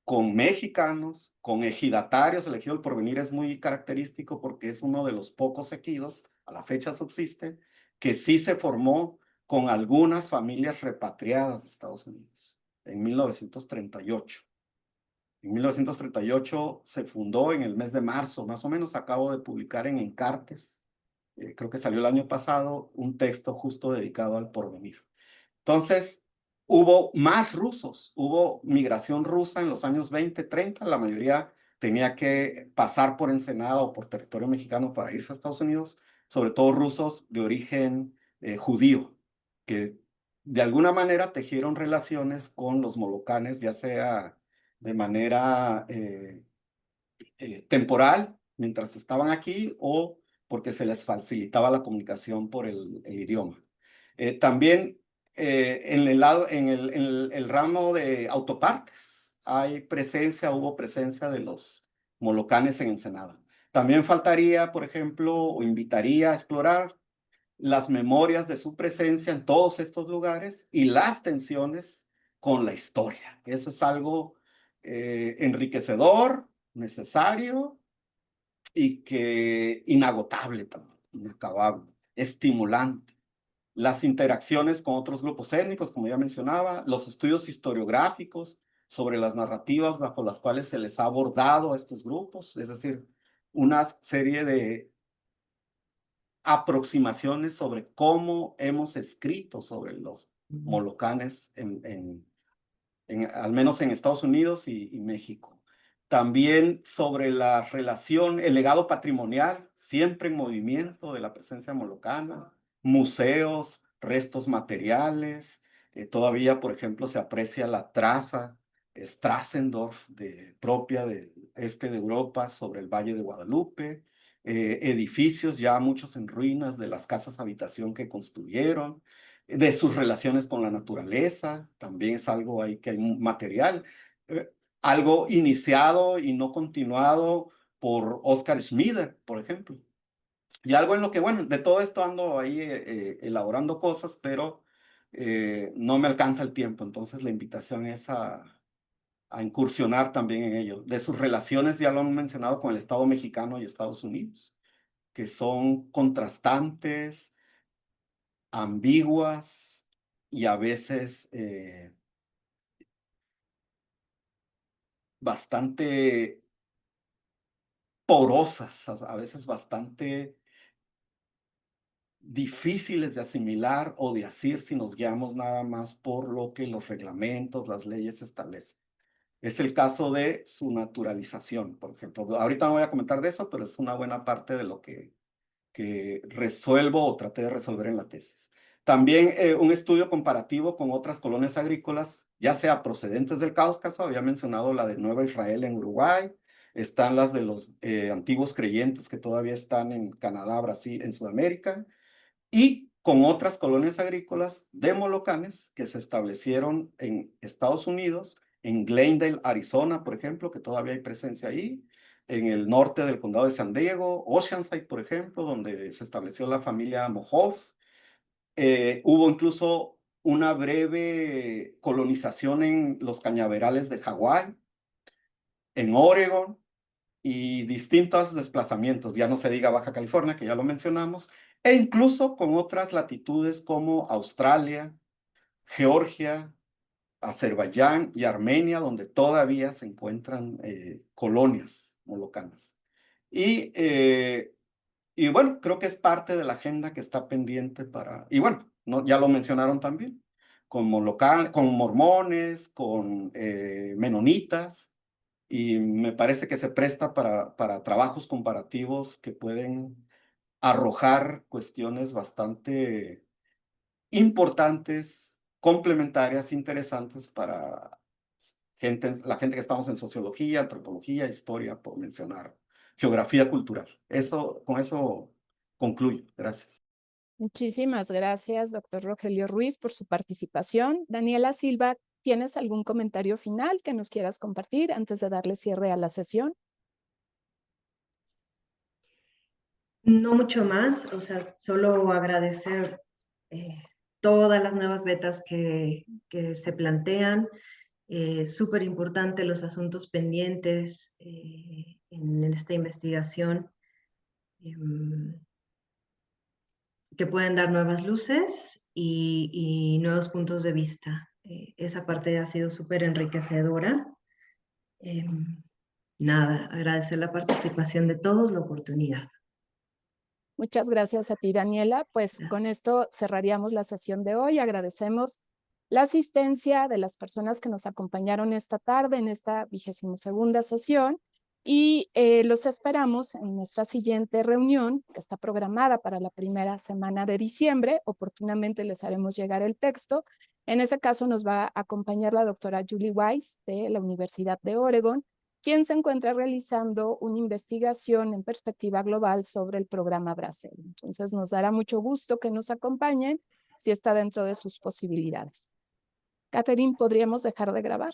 con mexicanos, con ejidatarios. El Ejido del Porvenir es muy característico porque es uno de los pocos ejidos, a la fecha subsiste, que sí se formó con algunas familias repatriadas de Estados Unidos en 1938. En 1938 se fundó en el mes de marzo, más o menos. Acabo de publicar en Encartes, creo que salió el año pasado, un texto justo dedicado al porvenir. Entonces, hubo más rusos, hubo migración rusa en los años 20, 30, la mayoría tenía que pasar por Ensenada o por territorio mexicano para irse a Estados Unidos, sobre todo rusos de origen judío, que de alguna manera tejieron relaciones con los molocanes, ya sea de manera temporal, mientras estaban aquí, o porque se les facilitaba la comunicación por el idioma. También en el ramo de autopartes hubo presencia de los molocanes en Ensenada. También faltaría, por ejemplo, o invitaría a explorar las memorias de su presencia en todos estos lugares y las tensiones con la historia. Eso es algo enriquecedor, necesario y que inagotable también, inacabable, estimulante. Las interacciones con otros grupos étnicos, como ya mencionaba, los estudios historiográficos sobre las narrativas bajo las cuales se les ha abordado a estos grupos, es decir, una serie de aproximaciones sobre cómo hemos escrito sobre los molocanes al menos en Estados Unidos y México. También sobre la relación, el legado patrimonial, siempre en movimiento de la presencia molocana, museos, restos materiales. Todavía, por ejemplo, se aprecia la traza Strassendorf propia de este de Europa sobre el Valle de Guadalupe. Edificios ya muchos en ruinas de las casas habitación que construyeron, de sus relaciones con la naturaleza, también es algo ahí que hay material, algo iniciado y no continuado por Oscar Schmieder, por ejemplo. Y algo en lo que, bueno, de todo esto ando ahí elaborando cosas, pero no me alcanza el tiempo, entonces la invitación es a incursionar también en ello. De sus relaciones, ya lo han mencionado, con el Estado mexicano y Estados Unidos, que son contrastantes, ambiguas y a veces bastante porosas, a veces bastante difíciles de asimilar o de asir si nos guiamos nada más por lo que los reglamentos, las leyes establecen. Es el caso de su naturalización, por ejemplo. Ahorita no voy a comentar de eso, pero es una buena parte de lo que resuelvo o traté de resolver en la tesis. También un estudio comparativo con otras colonias agrícolas, ya sea procedentes del Cáucaso, había mencionado la de Nueva Israel en Uruguay, están las de los antiguos creyentes que todavía están en Canadá, Brasil, en Sudamérica, y con otras colonias agrícolas de molocanes que se establecieron en Estados Unidos, en Glendale, Arizona, por ejemplo, que todavía hay presencia ahí, en el norte del condado de San Diego, Oceanside, por ejemplo, donde se estableció la familia Mohawk. Hubo incluso una breve colonización en los cañaverales de Hawái, en Oregon, y distintos desplazamientos, ya no se diga Baja California, que ya lo mencionamos, e incluso con otras latitudes como Australia, Georgia, Azerbaiyán y Armenia, donde todavía se encuentran colonias molocanas. Y bueno, creo que es parte de la agenda que está pendiente para, y bueno, ya lo mencionaron también, con mormones, con menonitas, y me parece que se presta para trabajos comparativos que pueden arrojar cuestiones bastante importantes, complementarias, interesantes para la gente que estamos en sociología, antropología, historia, por mencionar, geografía cultural. Con eso concluyo. Gracias. Muchísimas gracias, doctor Rogelio Ruiz, por su participación. Daniela Silva, ¿tienes algún comentario final que nos quieras compartir antes de darle cierre a la sesión? No mucho más, o sea, solo agradecer todas las nuevas betas que se plantean. Súper importante los asuntos pendientes en esta investigación que pueden dar nuevas luces y nuevos puntos de vista. Esa parte ha sido súper enriquecedora. Nada, agradecer la participación de todos, la oportunidad. Muchas gracias a ti, Daniela. Pues Gracias. con esto cerraríamos la sesión de hoy. Agradecemos la asistencia de las personas que nos acompañaron esta tarde en esta 22ª sesión y los esperamos en nuestra siguiente reunión que está programada para la primera semana de diciembre. Oportunamente les haremos llegar el texto. En ese caso nos va a acompañar la doctora Julie Weiss de la Universidad de Oregon, quien se encuentra realizando una investigación en perspectiva global sobre el programa Brasil. Entonces nos dará mucho gusto que nos acompañen si está dentro de sus posibilidades. Catherine, ¿podríamos dejar de grabar?